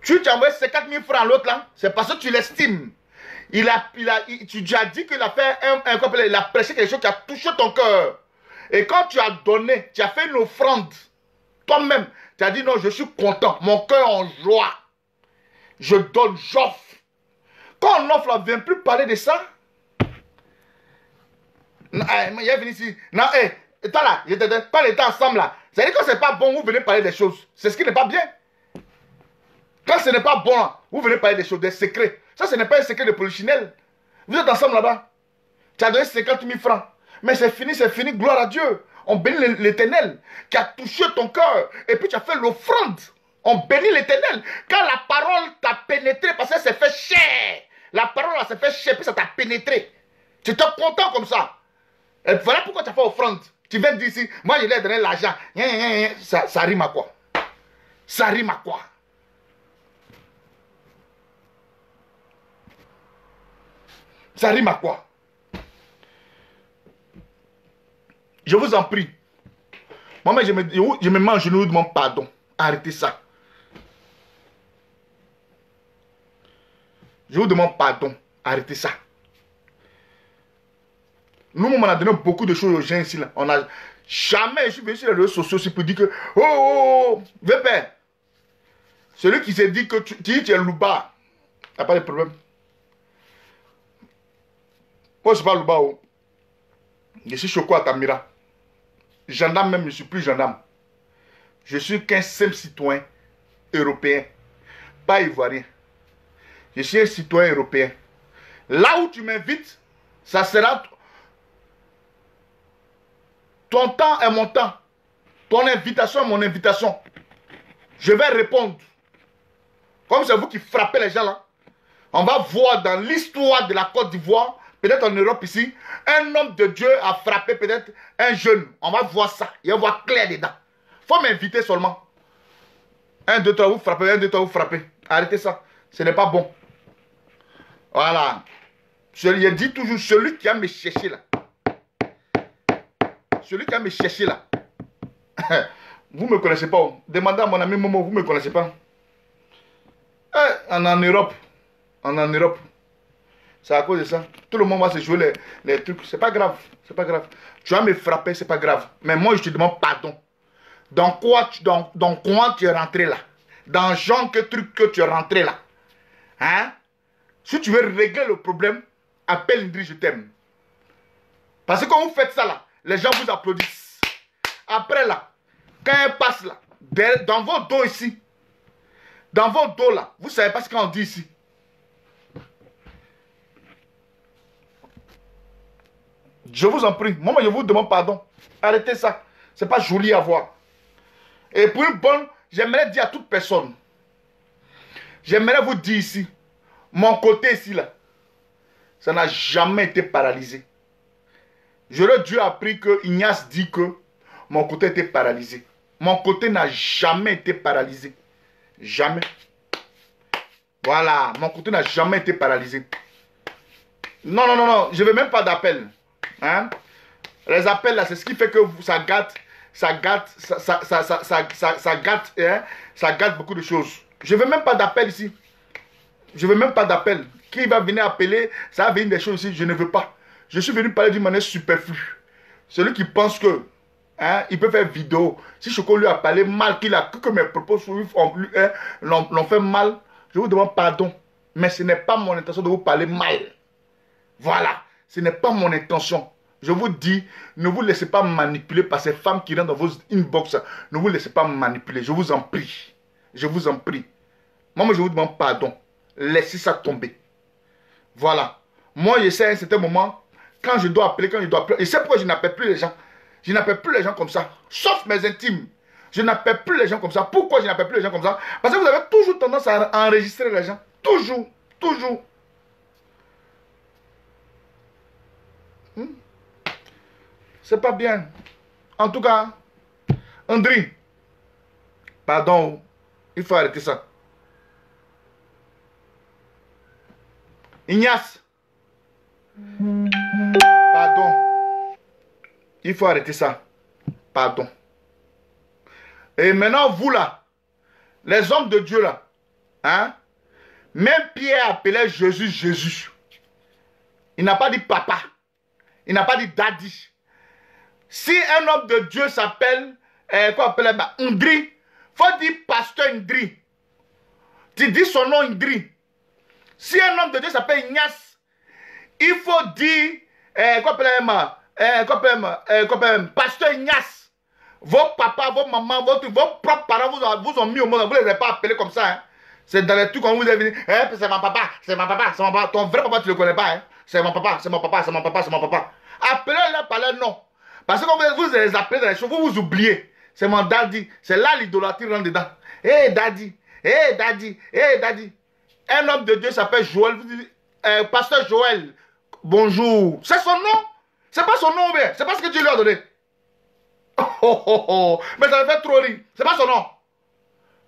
Tu as envoyé 50 000 francs à l'autre là, c'est parce que tu l'estimes. Tu as dit qu'il a fait il a prêché quelque chose qui a touché ton cœur. Et quand tu as donné, tu as fait une offrande, toi-même, tu as dit non, je suis content, mon cœur en joie. Je donne, j'offre. Quand on offre, on ne vient plus parler de ça. Il est venu ici. Non, là, quand on était ensemble là, c'est-à-dire que ce n'est pas bon, vous venez parler des choses. C'est ce qui n'est pas bien. Quand ce n'est pas bon, vous venez parler des choses, des secrets. Ça, ce n'est pas un secret de polichinelle. Vous êtes ensemble là-bas. Tu as donné 50 000 francs. Mais c'est fini, gloire à Dieu. On bénit l'Éternel qui a touché ton cœur. Et puis tu as fait l'offrande. On bénit l'Éternel. Quand la parole t'a pénétré, parce que ça s'est fait chair. La parole s'est fait chair, puis ça t'a pénétré. Tu étais content comme ça. Et voilà pourquoi tu as fait offrande. Tu viens d'ici, moi je lui ai donné l'argent. Ça rime à quoi? Ça rime à quoi? Ça rime à quoi? Je vous en prie. Moi, je me mets en genoux, je demande pardon. Arrêtez ça. Je vous demande pardon. Arrêtez ça. Nous, on a donné beaucoup de choses aux gens ici. Là. On a jamais, je suis venu sur les réseaux sociaux pour dire que, oh, VP, celui qui s'est dit que tu es louba, il n'y a pas de problème. Moi, je ne suis pas louba. Oh. Je suis Choco Atamira. Gendarme même, je ne suis plus gendarme. Je suis qu'un simple citoyen européen, pas ivoirien. Je suis un citoyen européen. Là où tu m'invites, ça sera ton temps et mon temps. Ton invitation est mon invitation. Je vais répondre. Comme c'est vous qui frappez les gens là, on va voir dans l'histoire de la Côte d'Ivoire, peut-être en Europe ici, un homme de Dieu a frappé peut-être un jeune. On va voir ça. Il va voir clair dedans. Il faut m'inviter seulement. 1, 2, 3, vous frappez. 1, 2, 3, vous frappez. Arrêtez ça. Ce n'est pas bon. Voilà. Je dis toujours, celui qui a me cherché là. Celui qui a me cherché là. Vous ne me connaissez pas. Demandez à mon ami Momo, vous ne me connaissez pas. On est en Europe. On est en Europe. C'est à cause de ça. Tout le monde va se jouer les trucs. C'est pas grave. C'est pas grave. Tu vas me frapper, c'est pas grave. Mais moi, je te demande pardon. Dans quoi tu es rentré là? Dans genre quel truc que tu es rentré là? Hein? Si tu veux régler le problème, appelle Ndri, je t'aime. Parce que quand vous faites ça là, les gens vous applaudissent. Après là, quand elle passe là, dans vos dos ici, dans vos dos là, vous savez pas ce qu'on dit ici. Je vous en prie, moi je vous demande pardon. Arrêtez ça, c'est pas joli à voir. Et pour une bonne, j'aimerais dire à toute personne, j'aimerais vous dire ici, mon côté ici là, ça n'a jamais été paralysé. J'aurais dû appris que Ignace dit que mon côté était paralysé. Mon côté n'a jamais été paralysé. Jamais. Voilà, mon côté n'a jamais été paralysé. Non, non, non, non, je ne veux même pas d'appel. Hein? Les appels là, c'est ce qui fait que ça gâte, ça gâte beaucoup de choses. Je ne veux même pas d'appel ici. Je ne veux même pas d'appel. Qui va venir appeler, ça va venir des choses ici, je ne veux pas. Je suis venu parler d'une manière superflue. Celui qui pense que il peut faire vidéo. Si Choco lui a parlé mal, que mes propos l'ont fait mal, je vous demande pardon. Mais ce n'est pas mon intention de vous parler mal. Voilà. Ce n'est pas mon intention. Je vous dis, ne vous laissez pas manipuler par ces femmes qui rentrent dans vos inbox. Ne vous laissez pas manipuler. Je vous en prie. Je vous en prie. Moi, je vous demande pardon. Laissez ça tomber. Voilà. Moi, je sais à un certain moment, quand je dois appeler, et c'est pourquoi je n'appelle plus les gens. Je n'appelle plus les gens comme ça. Sauf mes intimes. Je n'appelle plus les gens comme ça. Pourquoi je n'appelle plus les gens comme ça? Parce que vous avez toujours tendance à enregistrer les gens. Toujours. Toujours. C'est pas bien. En tout cas, André, pardon, il faut arrêter ça. Ignace, pardon, il faut arrêter ça. Pardon. Et maintenant, vous là, les hommes de Dieu là, hein, même Pierre appelait Jésus, Jésus. Il n'a pas dit papa. Il n'a pas dit daddy. Si un homme de Dieu s'appelle, quoi appelle Ndri, faut dire pasteur Ndri. Tu dis son nom Ndri. Si un homme de Dieu s'appelle Ignace, il faut dire, quoi appelle pasteur Ignace. Vos papas, vos mamans, vos propres parents vous ont mis au monde, vous ne les avez pas appelés comme ça. Hein. C'est dans les trucs quand vous avez dit, c'est mon papa, c'est mon papa, c'est mon papa. Ton vrai papa, tu ne le connais pas. Hein. C'est mon papa, c'est mon papa, c'est mon papa, c'est mon papa. Appelez-les par leur nom. Parce que quand vous les appelez dans les choses, vous vous oubliez. C'est mon daddy. C'est là l'idolâtrie rentre dedans. Hey daddy, hey daddy, hey daddy. Un homme de Dieu s'appelle Joël. Vous dites, pasteur Joël, bonjour. C'est son nom. C'est pas son nom, mais c'est pas ce que Dieu lui a donné. Oh. Mais ça me fait trop rire. C'est pas son nom.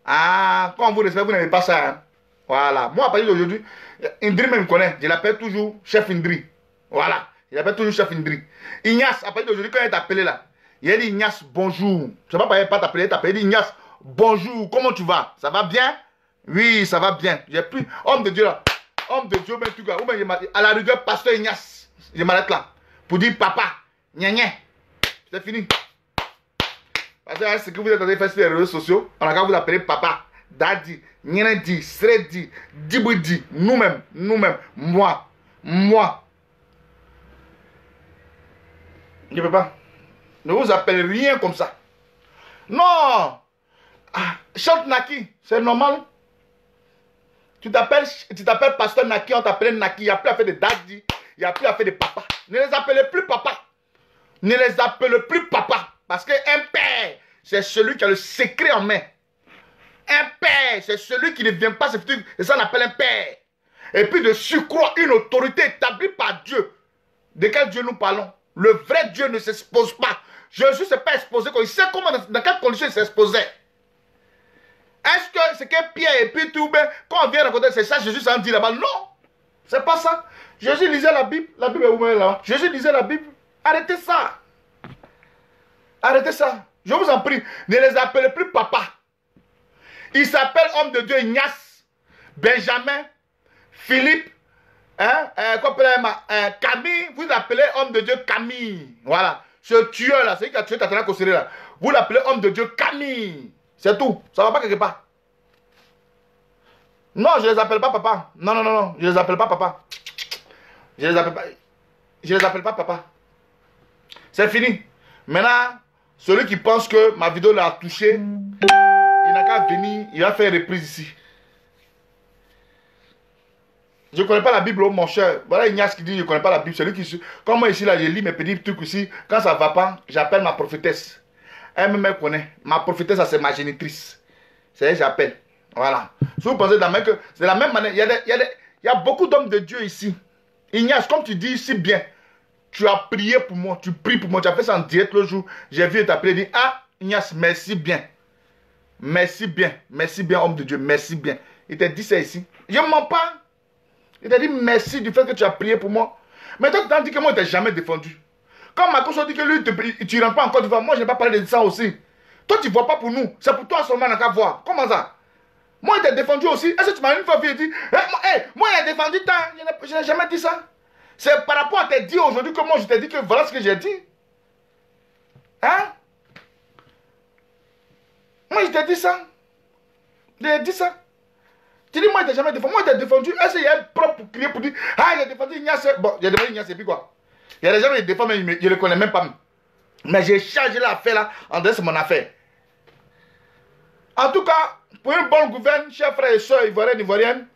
Ah, quand vous respectez, vous n'avez pas ça. Hein. Voilà. Moi, à partir d'aujourd'hui, Indri me connaît. Je l'appelle toujours chef Indri. Voilà. Il appelle toujours chef Indri. Ignace, à partir d'aujourd'hui, quand il est appelé là, Il a dit Ignace, bonjour. Je ne sais pas t'appeler, il dit Ignace, bonjour, comment tu vas? Ça va bien? Oui, ça va bien. J'ai pris, homme de Dieu là, homme de Dieu, mais tout cas, à la rigueur, pasteur Ignace, je m'arrête là, pour dire papa, gna gna. C'est fini. Parce que ce que vous êtes en train de faire sur les réseaux sociaux, on a qu'à vous appeler papa, daddy, Nyenedi, Sredi, Dibudi, nous-mêmes, moi. Je ne peux pas. Ne vous appelle rien comme ça. Non. Chante Naki, c'est normal. Tu t'appelles pasteur Naki, on t'appelle Naki, il n'y a plus à faire de daddy, il n'y a plus à faire de papa. Ne les appelez plus papa. Ne les appelez plus papa. Parce qu'un père, c'est celui qui a le secret en main. Un père, c'est celui qui ne vient pas se faire. Et ça, on appelle un père. Et puis de surcroît, une autorité établie par Dieu. De quel Dieu nous parlons? Le vrai Dieu ne s'expose pas. Jésus ne s'est pas exposé. Il sait comment, dans quelles conditions il s'exposait. Est-ce que c'est qu'un Pierre et puis tout, ben, quand on vient raconter, c'est ça, Jésus s'en dit là-bas? Non, c'est pas ça. Jésus lisait la Bible. La Bible est où là? Jésus lisait la Bible. Arrêtez ça. Arrêtez ça. Je vous en prie. Ne les appelez plus papa. Il s'appelle homme de Dieu Ignace, Benjamin, Philippe, Camille. Vous l'appelez homme de Dieu Camille. Voilà. Ce tueur là, c'est lui qui a tué Tatiana Kosere là. Vous l'appelez homme de Dieu Camille. C'est tout. Ça va pas quelque part. Non, je ne les appelle pas papa. Non. Je ne les appelle pas papa. Je ne les appelle pas papa. C'est fini. Maintenant, celui qui pense que ma vidéo l'a touché, il n'a qu'à venir, il va faire une reprise ici. Je ne connais pas la Bible, oh, mon cher. Voilà Ignace qui dit je ne connais pas la Bible. Celui qui, comme moi ici, là, je lis mes petits trucs ici. Quand ça ne va pas, j'appelle ma prophétesse. Elle me connaît. Ma prophétesse, c'est ma génitrice. C'est elle que j'appelle. Voilà. Si vous pensez que c'est la même manière, il y a beaucoup d'hommes de Dieu ici. Ignace, comme tu dis si bien, tu as prié pour moi, tu pries pour moi, tu as fait ça en direct le jour. J'ai vu t'appeler et dit, ah, Ignace, merci bien. Merci bien, homme de Dieu, merci bien. Il t'a dit ça ici. Je ne mens pas. Il t'a dit merci du fait que tu as prié pour moi. Mais toi, tu t'as dit que moi, je ne t'ai jamais défendu. Quand Marcos dit que lui, tu ne rentres pas en Côte d'Ivoire, moi, je n'ai pas parlé de ça aussi. Toi, tu ne vois pas pour nous. C'est pour toi seulement qu'à voir. Comment ça? Moi, il t'a défendu aussi. Est-ce que tu m'as une fois vu et dit, moi, il a défendu tant. Je n'ai jamais dit ça. C'est par rapport à tes dits aujourd'hui que moi, je t'ai dit que voilà ce que j'ai dit. Hein? Moi, je t'ai dit ça. J'ai dit ça. Tu dis, moi, je t'ai jamais défendu. Moi, je t'ai défendu. Est-ce qu'il y a un propre pour crier pour dire, ah, il a défendu Ignace. Bon, il a défendu Ignace et puis quoi? Il y a des gens qui défendent, mais je ne le connais même pas. Mais j'ai chargé l'affaire là. En dehors, c'est mon affaire. En tout cas, pour une bonne gouverne, chers frères et sœurs ivoiriennes,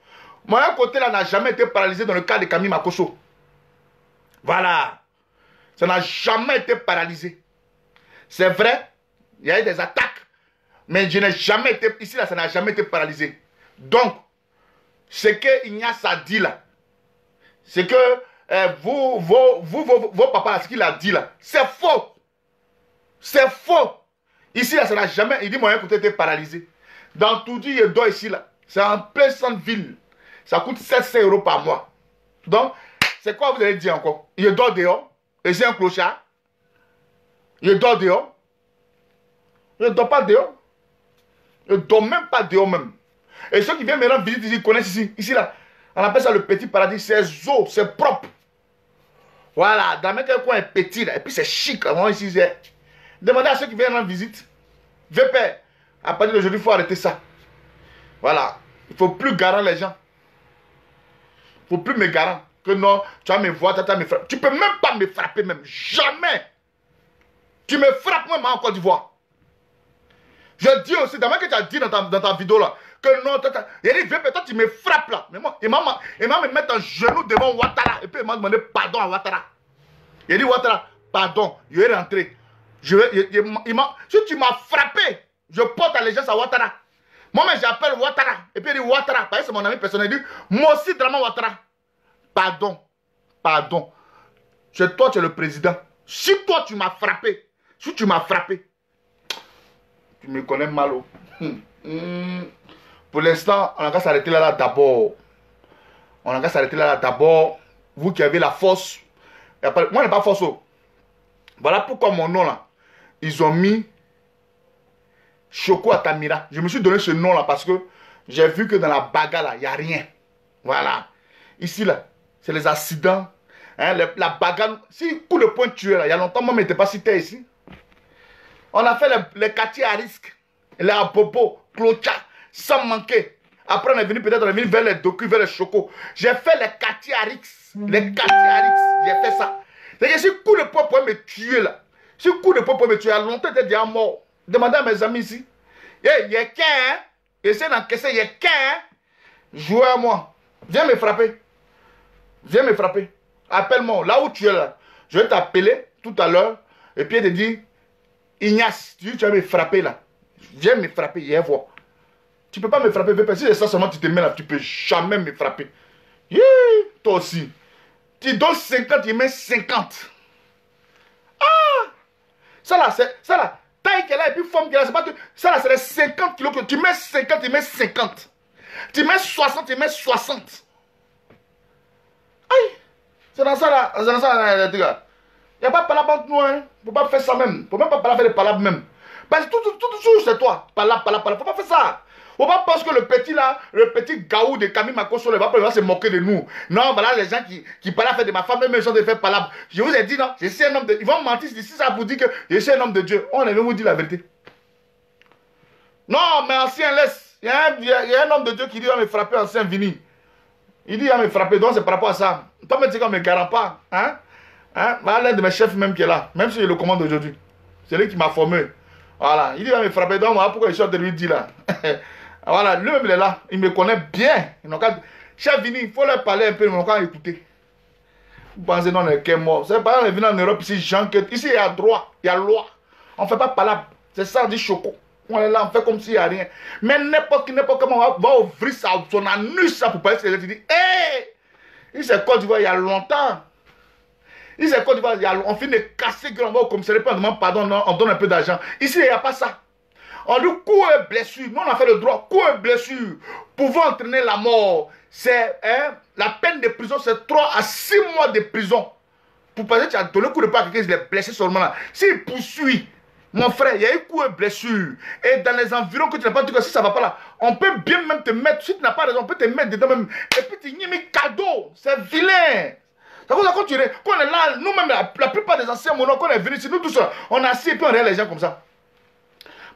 mon côté là n'a jamais été paralysé dans le cas de Camille Makosso. Voilà. Ça n'a jamais été paralysé. C'est vrai, il y a eu des attaques. Mais je n'ai jamais été, ici là, ça n'a jamais été paralysé. Donc, ce que Ignace a dit là, c'est que vos papas, là, ce qu'il a dit là, c'est faux. C'est faux. Ici là, ça n'a jamais, il dit mon côté était paralysé. Dans tout dit, il doit ici là, c'est en plein centre-ville. Ça coûte 700 € par mois. Donc, c'est quoi vous allez dire encore? Il dort dehors, et c'est un clochard. Il dort dehors. Il ne dort pas dehors. Il ne dort même pas dehors même. Et ceux qui viennent maintenant visiter ici, connaissent ici. Ici là, on appelle ça le petit paradis. C'est eau, c'est propre. Voilà, dans même quel coin est petit là. Et puis c'est chic. Vraiment ici, demandez à ceux qui viennent en visite. VP, à partir d'aujourd'hui, il faut arrêter ça. Voilà. Il ne faut plus garer les gens. Il ne faut plus me garer. Que non, tu vas me voir, tu vas me frapper. Tu ne peux même pas me frapper même. Jamais. Tu me frappes même en Côte d'Ivoire. Je dis aussi, d'abord que tu as dit dans ta vidéo là, que non, il a dit, toi tu me frappes là. Mais moi, il m'a me mettre un genou devant Ouattara. Et puis il m'a demandé pardon à Ouattara. Il a dit, Ouattara, pardon, je vais rentrer. Si tu m'as frappé, je porte allégeance à Ouattara. Moi-même j'appelle Ouattara. Et puis il dit, Ouattara, parce que c'est mon ami personnel, il dit, moi aussi, Draman Ouattara. Pardon, pardon. Toi, tu es le président. Si toi, tu m'as frappé, si tu m'as frappé, tu me connais mal. Pour l'instant, on a qu'à s'arrêter là d'abord. On a qu'à s'arrêter là d'abord. Vous qui avez la force. Moi, je n'ai pas force. Voilà pourquoi mon nom là. ils ont mis Choco Atamira. Je me suis donné ce nom-là parce que j'ai vu que dans la bagarre, là, il n'y a rien. Voilà. Ici, là, c'est les accidents. Hein, la bagarre. Si coup de poing tué, là, il y a longtemps, moi, je n'étais pas cité ici. On a fait les quartiers à risque. Les Abobo, Clocha, sans manquer. Après, on est venu peut-être vers les Doku, vers les Choco. J'ai fait les quartiers à risque. Les quartiers à risque. J'ai fait ça. C'est-à-dire, si coup de poing pour me tuer, là. Si coup de poing pour me tuer, il y a longtemps, j'étais déjà mort. Demandez à mes amis ici. Il y a qu'un, hein? Essaye d'encaisser, il y a qu'un, hein? Jouez à moi. Viens me frapper. Viens me frapper. Appelle-moi. Là où tu es là. Je vais t'appeler tout à l'heure. Et puis, il te dit, Ignace, tu vas me frapper là. Viens me frapper, viens voir. Tu ne peux pas me frapper. Si c'est ça seulement, tu te mets là, tu ne peux jamais me frapper. Yeah, toi aussi. Tu donnes 50, il met 50. Ah! Ça là, c'est ça là. Taille qu'elle a et puis forme qu'elle a. C'est pas que, ça là, c'est les 50 kilos que tu mets 50, il met 50. Tu mets 60, il met 60. Aïe! C'est dans ça là, les gars. Il n'y a pas de palabre entre nous, hein. Il ne faut pas faire ça même. Il ne faut même pas faire des palabres même. Parce que tout c'est toi. Palabre. Il ne faut pas faire ça. Il ne faut pas penser que le petit là, le petit gaou de Camille Makoso, il va se moquer de nous. Non, voilà les gens qui parlent à faire de ma femme, même ils ont de faire palabre. Je vous ai dit, non, je suis un homme de... Ils vont mentir si ça vous dit que je suis un homme de Dieu. On est venu vous dire la vérité. Non, mais ancien, laisse. Il y a un homme de Dieu qui dit, on va me frapper, ancien Vini. Il dit, on va me frapper, donc c'est par rapport à ça. Toi, me dis qu'on ne me garant pas. Hein? Hein? Voilà l'un de mes chefs même qui est là. Même si je le commande aujourd'hui. C'est lui qui m'a formé. Voilà. Il dit, on va me frapper, donc voilà pourquoi je suis en train de lui dire là. Voilà, lui-même il est là. Il me connaît bien. Chef Vini, il faut leur parler un peu, ils n'ont qu'à écouter. Vous pensez non, on est mort. C'est pas on est venu en Europe ici, ici il y a droit, il y a loi. On ne fait pas palabre. C'est ça, on dit Choco. On est là, on fait comme s'il n'y a rien. Mais n'importe comment on va ouvrir ça, son anus ça pour parler, tu dis, hé! Il s'est Côte d'Ivoire il y a longtemps. Il s'est Côte d'Ivoire, on finit de casser, on va au commissariat, on demande pardon, non, on donne un peu d'argent. Ici, il n'y a pas ça. On dit coup et blessure. Nous, on a fait le droit. Coup et blessure. Pouvant entraîner la mort. C'est la peine de prison, c'est 3 à 6 mois de prison. Pour passer, tu as donné coup de poing à quelqu'un, il est blessé seulement là. S'il poursuit, mon frère, il y a eu coup et blessure. Et dans les environs que tu n'as pas dit que si ça ne va pas là, on peut bien même te mettre. Si tu n'as pas raison, on peut te mettre dedans même. Et puis tu n'y mets cadeau. C'est vilain. Ça veut dire quand on est là, nous-mêmes, la plupart des anciens monarques, quand on est venus ici, nous tous, on a assis et puis on regarde les gens comme ça.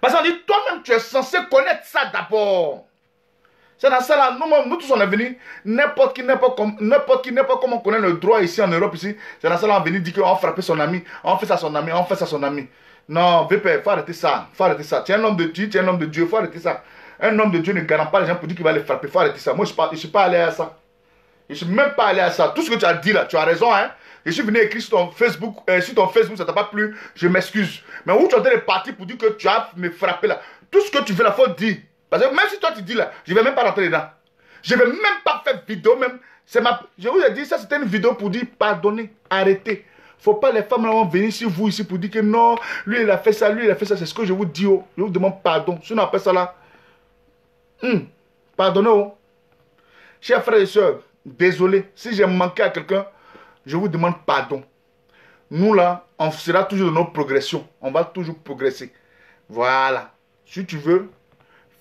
Parce qu'on dit, toi-même, tu es censé connaître ça d'abord. C'est dans ça là, nous tous on est venus, n'importe comment on connaît le droit ici en Europe, ici. C'est dans ça là, on est venu dire qu'on va frapper son ami, on fait ça à son ami, on fait ça à son ami. Non, VP, il faut arrêter ça, Tu es un homme de Dieu, tu es un homme de Dieu, il faut arrêter ça. Un homme de Dieu ne garant pas les gens pour dire qu'il va les frapper, il faut arrêter ça. Moi, je ne suis pas allé à ça. Je ne suis même pas allé à ça. Tout ce que tu as dit là, tu as raison, hein. Je suis venu écrire sur ton Facebook, ça ne t'a pas plu, je m'excuse. Mais où tu es en train de partir pour dire que tu as me frappé là, tout ce que tu veux là, faut dire. Parce que même si toi tu dis là, je ne vais même pas rentrer dedans. Je ne vais même pas faire vidéo même. Je vous ai dit, ça c'était une vidéo pour dire pardonnez, arrêtez. Il ne faut pas les femmes là vont venir sur vous ici pour dire que non, lui il a fait ça, c'est ce que je vous dis. Oh. Je vous demande pardon. Sinon après ça là, pardonnez. Oh. Chers frères et sœurs, désolé, si j'ai manqué à quelqu'un, je vous demande pardon. Nous là, on sera toujours dans notre progression. On va toujours progresser. Voilà. Si tu veux,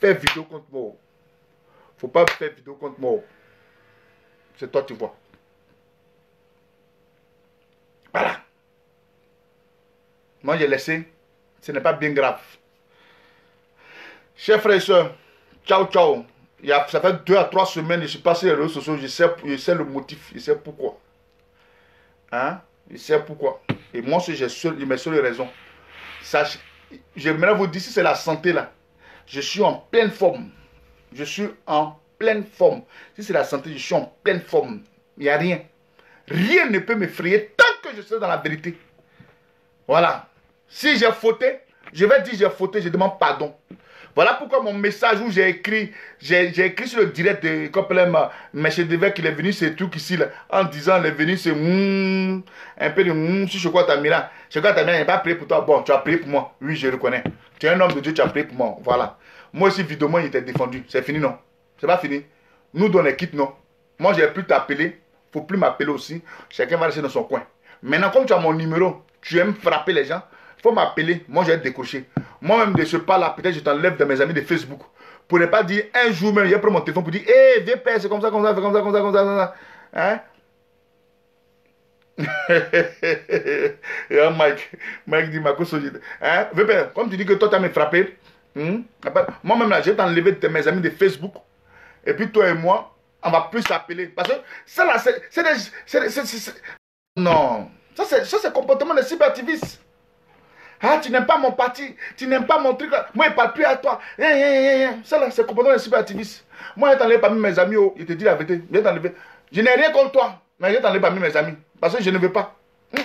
fais vidéo contre moi. Faut pas faire vidéo contre moi. C'est toi tu vois. Voilà. Moi j'ai laissé. Ce n'est pas bien grave. Chers frères et sœurs, ciao ciao. Ça fait 2 à 3 semaines, je suis passé sur les réseaux sociaux, je sais le motif, je sais pourquoi. Hein? Je sais pourquoi. Et moi, j'ai mes seules raisons. J'aimerais vous dire, si c'est la santé là, je suis en pleine forme. Je suis en pleine forme. Si c'est la santé, je suis en pleine forme. Il n'y a rien. Rien ne peut m'effrayer tant que je serai dans la vérité. Voilà. Si j'ai fauté, je vais dire j'ai fauté, je demande pardon. Voilà pourquoi mon message où j'ai écrit sur le direct de Coppelem, M. Devers qu'il est venu, c'est tout ici, là, en disant, il est venu, c'est un peu de si je crois Tamira. Je crois Tamira, il n'a pas prié pour toi. Bon, tu as prié pour moi. Oui, je reconnais. Tu es un homme de Dieu, tu as prié pour moi. Voilà. Moi aussi, vidéo, il était défendu. C'est fini, non? C'est pas fini. Nous, dans l'équipe, non. Moi, je n'ai plus t'appeler. Il ne faut plus m'appeler aussi. Chacun va rester dans son coin. Maintenant, comme tu as mon numéro, tu aimes frapper les gens. faut m'appeler. Moi, j'ai décroché. Moi-même, de ce pas-là, peut-être je t'enlève de mes amis de Facebook. Pour ne pas dire un jour même, j'ai pris mon téléphone pour dire, hé, viens père, c'est comme ça, comme ça, comme ça, comme ça, comme ça, comme ça. Hein? Et Mike dit, Marco Solide. Hein? Viens père, comme tu dis que toi, tu as me frappé. Moi-même, là, je vais t'enlever de mes amis de Facebook. Et puis toi et moi, on va plus s'appeler. Parce que ça, là, non. Ça, c'est comportement de cyberactiviste. Ah, tu n'aimes pas mon parti, tu n'aimes pas mon truc là. Moi, il ne parle plus à toi. Ça là, c'est comportement de cyberactiviste. Moi, je t'enlève parmi mes amis. Oh, je te dis la vérité. Je n'ai rien contre toi, mais je t'enlève parmi mes amis. Parce que je ne veux pas. Je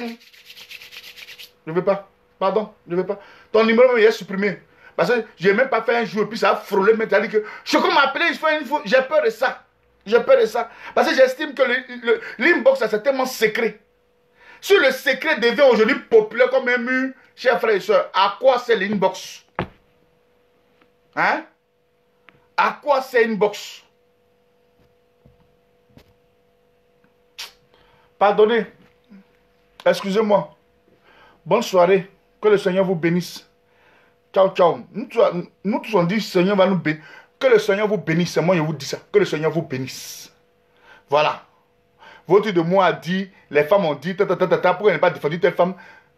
ne veux pas. Pardon, je ne veux pas. Ton numéro est supprimé. Parce que je n'ai même pas fait un jour. Et puis ça a frôlé. Mais tu as dit que je peux m'appeler. J'ai peur de ça. J'ai peur de ça. Parce que j'estime que l'inbox, c'est tellement secret. Si le secret devient aujourd'hui populaire comme un mur, chers frères et sœurs, à quoi c'est l'inbox? Hein? À quoi c'est l'inbox? Pardonnez. Excusez-moi. Bonne soirée. Que le Seigneur vous bénisse. Ciao, ciao. Nous tous on dit, Seigneur va nous bénir. Que le Seigneur vous bénisse. Moi, je vous dis ça. Que le Seigneur vous bénisse. Voilà. Votre de moi a dit, les femmes ont dit, pourquoi elle n'a pas défendu telle femme?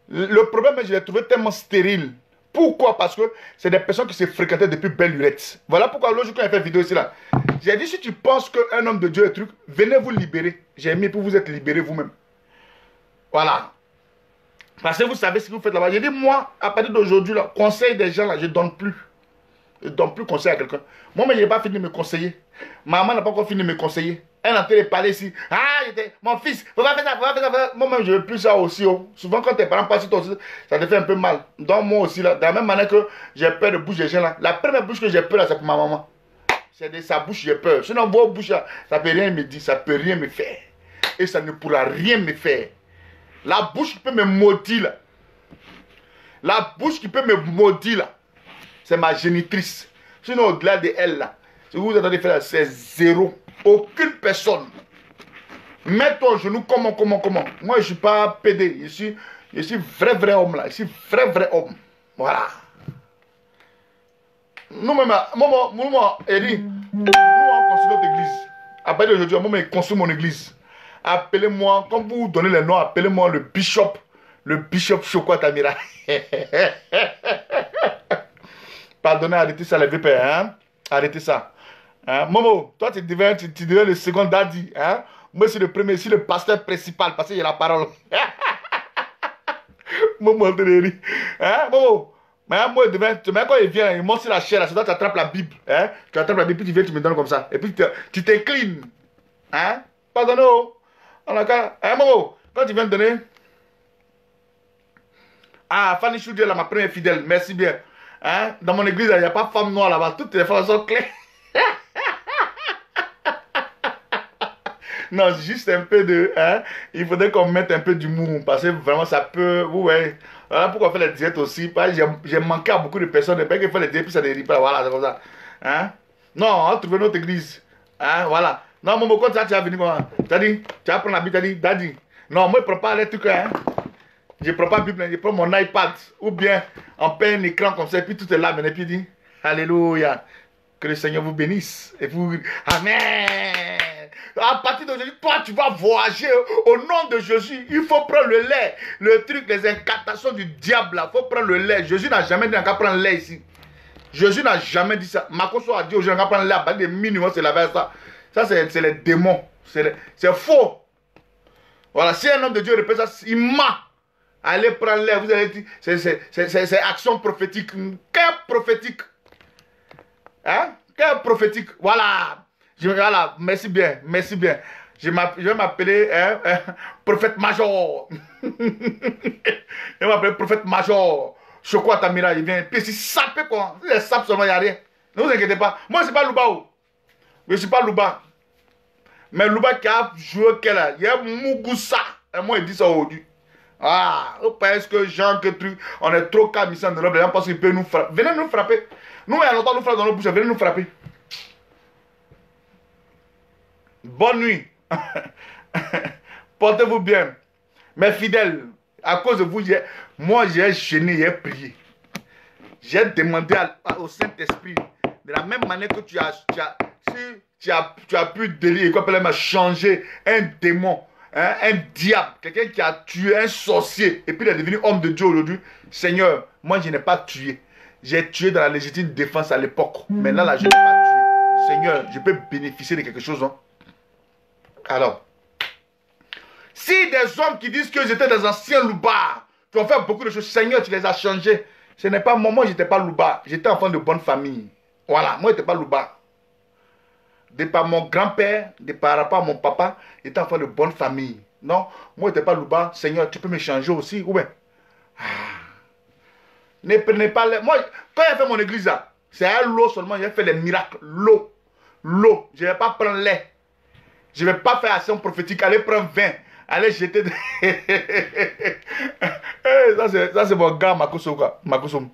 Le problème, je l'ai trouvé tellement stérile. Pourquoi? Parce que c'est des personnes qui se fréquentaient depuis belle lurette. Voilà pourquoi l'autre jour quand j'ai fait une vidéo ici là, j'ai dit, si tu penses qu'un homme de Dieu est truc, venez vous libérer. J'ai aimé pour vous être libéré vous-même. Voilà. Parce que vous savez ce que vous faites là-bas. J'ai dit, moi, à partir d'aujourd'hui, conseil des gens là, je ne donne plus. Je ne donne plus conseil à quelqu'un. Moi-même, je n'ai pas fini de me conseiller. Maman n'a pas encore fini de me conseiller. Elle est en train de parler ici. Ah, mon fils, faut pas faire ça, faut pas faire ça. Moi-même, je ne veux plus ça aussi. Oh. Souvent, quand tes parents passent sur toi, ça te fait un peu mal. Donc, moi aussi, là, de la même manière que j'ai peur de bouche des gens là. La première bouche que j'ai peur, là, c'est pour ma maman. C'est de sa bouche, j'ai peur. Sinon, vos bouches, là, ça ne peut rien me dire, ça ne peut rien me faire. Et ça ne pourra rien me faire. La bouche qui peut me maudire, là. La bouche qui peut me maudire, là. C'est ma génitrice. Sinon, au-delà de elle, là, ce que vous entendez faire là, c'est zéro. Aucune personne. Mets-toi au genou, comment. Moi, je ne suis pas pédé. Je suis vrai homme, là. Je suis vrai homme. Voilà. Nous-mêmes, moi, Eddie, nous, on construit notre église. À partir d'aujourd'hui, moi, je construis mon église. Appelez-moi, quand vous donnez les noms, appelez-moi le bishop Chokwa Tamira. Pardonnez, arrêtez ça, les VP, hein? Arrêtez ça. Hein? Momo, toi, tu deviens le second daddy, hein? Moi, je suis le premier, je suis le pasteur principal, parce que j'ai la parole. Momo, hein? Momo, moi, quand il vient, il monte sur la chair, c'est toi, tu attrapes la Bible, hein? Tu attrapes la Bible, puis tu viens, tu me donnes comme ça. Et puis, tu t'inclines, hein? Pardonnez, hein, Momo, quand tu viens de donner... Ah, Fanny Choudier, là, ma première fidèle, merci bien. Hein? Dans mon église, il n'y a pas de femme noire là-bas. Toutes les femmes sont claires. Non, juste un peu de... Hein? Il faudrait qu'on mette un peu d'humour. Parce que vraiment, ça peut... Ouais. Voilà pourquoi on fait les diètes aussi. J'ai manqué à beaucoup de personnes. Et pas qu'il fait les diètes, puis ça ne dérive pas. Voilà, c'est comme ça. Hein? Non, on va trouver notre église. Hein? Voilà. Non, mon quand ça, tu vas venir comment? Tu as dit, tu vas prendre la Bible, tu as dit, Daddy. Non, moi, je ne prends pas les trucs, hein? Je ne prends pas la Bible, je prends mon iPad. Ou bien, on paie un écran comme ça, et puis tout est là, et puis il dit, Alléluia. Que le Seigneur vous bénisse. Et vous, Amen. À partir d'aujourd'hui, toi, tu vas voyager au nom de Jésus. Il faut prendre le lait. Le truc, les incantations du diable, là. Il faut prendre le lait. Jésus n'a jamais dit qu'on va prendre le lait ici. Jésus n'a jamais dit ça. Makoso a dit aux gens qu'on va prendre le lait. À partir des minuit, c'est la verse ça. Ça, c'est les démons. C'est faux. Voilà, si un homme de Dieu répète ça, il ment. Allez prendre l'air, vous allez dire, c'est action prophétique. Quel prophétique? Hein? Quel prophétique? Voilà. Voilà, merci bien, merci bien. Je vais m'appeler prophète major. Je vais m'appeler prophète major. Chokwa Tamira, il vient. Puis si sapé quoi? Si il sape seulement, il n'y a rien. Ne vous inquiétez pas. Moi, je ne suis pas Louba. Je ne suis pas Louba. Mais Louba qui a joué quel là? Il y a Mougoussa. Et moi, il dit ça aujourd'hui. Ah, parce que Jean, que truc, on est trop calme ici en Europe, les gens pensent qu'ils peuvent nous frapper. Venez nous frapper. Nous, il y a longtemps, nous frappons dans nos bouches, venez nous frapper. Bonne nuit. Portez-vous bien. Mes fidèles, À cause de vous, moi j'ai gêné, j'ai prié. J'ai demandé au Saint-Esprit, de la même manière que tu as pu délire, changer un démon, hein, un diable, quelqu'un qui a tué un sorcier, et puis il est devenu homme de Dieu aujourd'hui. Seigneur, moi je n'ai pas tué. J'ai tué dans la légitime défense à l'époque. Maintenant là, je n'ai pas tué. Seigneur, je peux bénéficier de quelque chose. Hein? Alors, si des hommes qui disent que j'étais des anciens loupards, qui ont fait beaucoup de choses, Seigneur, tu les as changés. Ce n'est pas moi, je n'étais pas loupard. J'étais enfant de bonne famille. Voilà, moi, je n'étais pas loupard. De par mon grand-père, de par rapport à mon papa, j'étais enfant de bonne famille. Non, moi, je n'étais pas loupard. Seigneur, tu peux me changer aussi. Oui. Ne prenez pas les... Moi, quand j'ai fait mon église, c'est à l'eau seulement, j'ai fait les miracles. L'eau. L'eau. Je ne vais pas prendre lait. Je ne vais pas faire action prophétique. Allez prendre vin. Allez jeter... ça c'est mon gars, Makoso. Makoso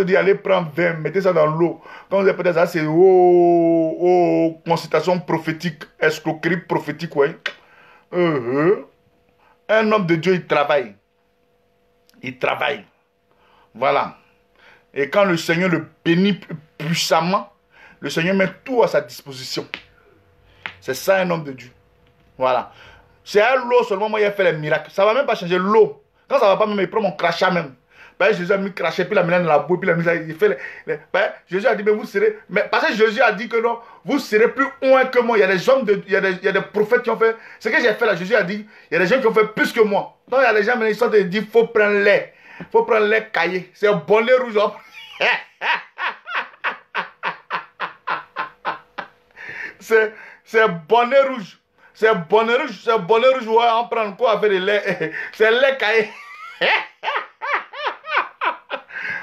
dit, allez prendre vin, mettez ça dans l'eau. Quand vous avez peut-être ça, c'est consultation prophétique, escroquerie prophétique, ouais. Un homme de Dieu, il travaille. Il travaille. Voilà. Et quand le Seigneur le bénit puissamment, le Seigneur met tout à sa disposition. C'est ça un homme de Dieu. Voilà. C'est à l'eau seulement, moi, il a fait les miracles. Ça ne va même pas changer l'eau. Quand ça ne va pas, même, il prend mon crachat même. Jésus a mis le crachat, puis il a mis dans la boue, puis il fait Jésus a dit, mais vous serez... Mais parce que Jésus a dit que non, vous serez plus loin que moi. Il y a des hommes, il y a des prophètes qui ont fait... Ce que j'ai fait là, Jésus a dit, il y a des gens qui ont fait plus que moi. Donc il y a des gens qui sont dit, il faut prendre lait. Il faut prendre lait caillé. C'est un bonnet rouge. C'est bonnet rouge. C'est bonnet rouge, ouais, on prend quoi avec le lait? C'est lait caillé.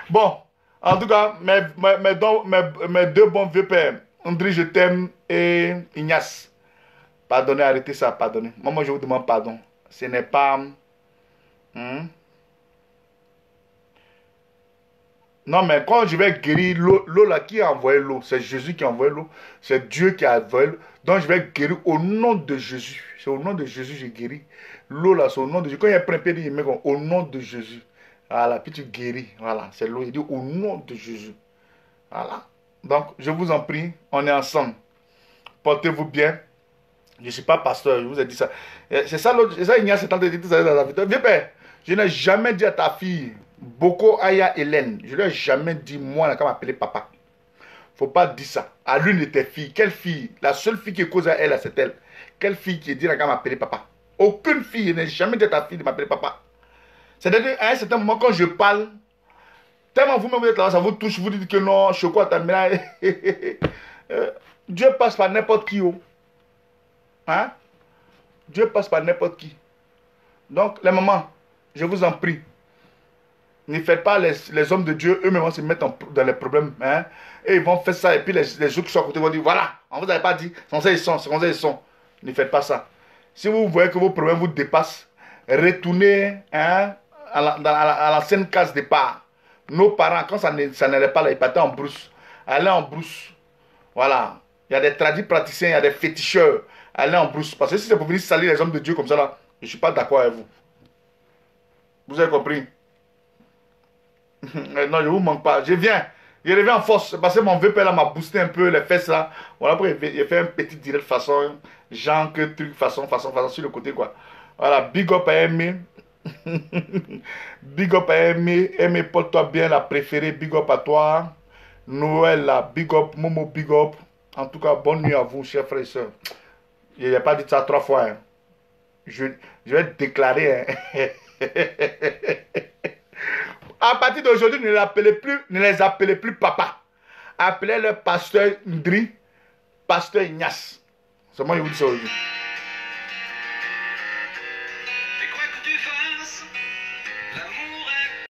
Bon, en tout cas, mes deux bons vieux pères, André, je t'aime, et Ignace. Pardonnez, arrêtez ça, pardonnez. Moi, je vous demande pardon. Ce n'est pas... Non, mais quand je vais guérir l'eau là, qui a envoyé l'eau? C'est Jésus qui a envoyé l'eau. C'est Dieu qui a envoyé l'eau. Donc je vais guérir au nom de Jésus. C'est au nom de Jésus que je guéris. L'eau là, c'est au nom de Jésus. Quand il y a un pied, il met au nom de Jésus. Voilà, puis tu guéris. Voilà, c'est l'eau. Il dit au nom de Jésus. Voilà. Donc, je vous en prie, on est ensemble. Portez-vous bien. Je ne suis pas pasteur, je vous ai dit ça. C'est ça, Ignace, c'est en train de dire ça dans la vidéo. Viens, père, je n'ai jamais dit à ta fille, Boko Aya Hélène, je ne lui ai jamais dit, moi, elle a qu'à m'appeler papa. Faut pas dire ça. À l'une de tes filles, quelle fille? La seule fille qui cause à elle, c'est elle. Quelle fille qui dit, elle a qu'à m'appeler papa? Aucune fille, je n'ai jamais dit à ta fille de m'appeler papa. C'est-à-dire, à un certain moment, quand je parle, tellement vous-même vous êtes là, ça vous touche, vous dites que non, je crois, Dieu passe par n'importe qui. Hein? Dieu passe par n'importe qui. Donc, les mamans, je vous en prie, ne faites pas les hommes de Dieu, eux-mêmes vont se mettre dans les problèmes. Hein? Et ils vont faire ça, et puis les autres qui sont à côté vont dire, voilà, on vous avait pas dit, c'est comme ça ils sont. Ne faites pas ça. Si vous voyez que vos problèmes vous dépassent, retournez hein, à l'ancienne case départ. Nos parents, quand ça n'allait pas là, ils partaient en brousse. Allez en brousse. Voilà. Il y a des tradis praticiens, il y a des féticheurs. Allez en brousse. Parce que si c'est pour venir salir les hommes de Dieu comme ça là, je ne suis pas d'accord avec vous. Vous avez compris? Non, je ne vous manque pas. Je reviens en force. Parce que mon vieux père là m'a boosté un peu les fesses là. Voilà, après il fait un petit direct façon, genre que truc, façon sur le côté quoi. Voilà, big up à aimer. Big up à aimer. Aimer, porte-toi bien, la préférée. Big up à toi. Noël là, big up. Momo, big up. En tout cas, bonne nuit à vous, chers frères et sœurs. Je n'ai pas dit ça 3 fois. Hein. Je vais déclarer. Hein. À partir d'aujourd'hui, ne les appelez plus papa. Appelez le pasteur Ndri, pasteur Ignace. C'est moi qui vous dis ça aujourd'hui.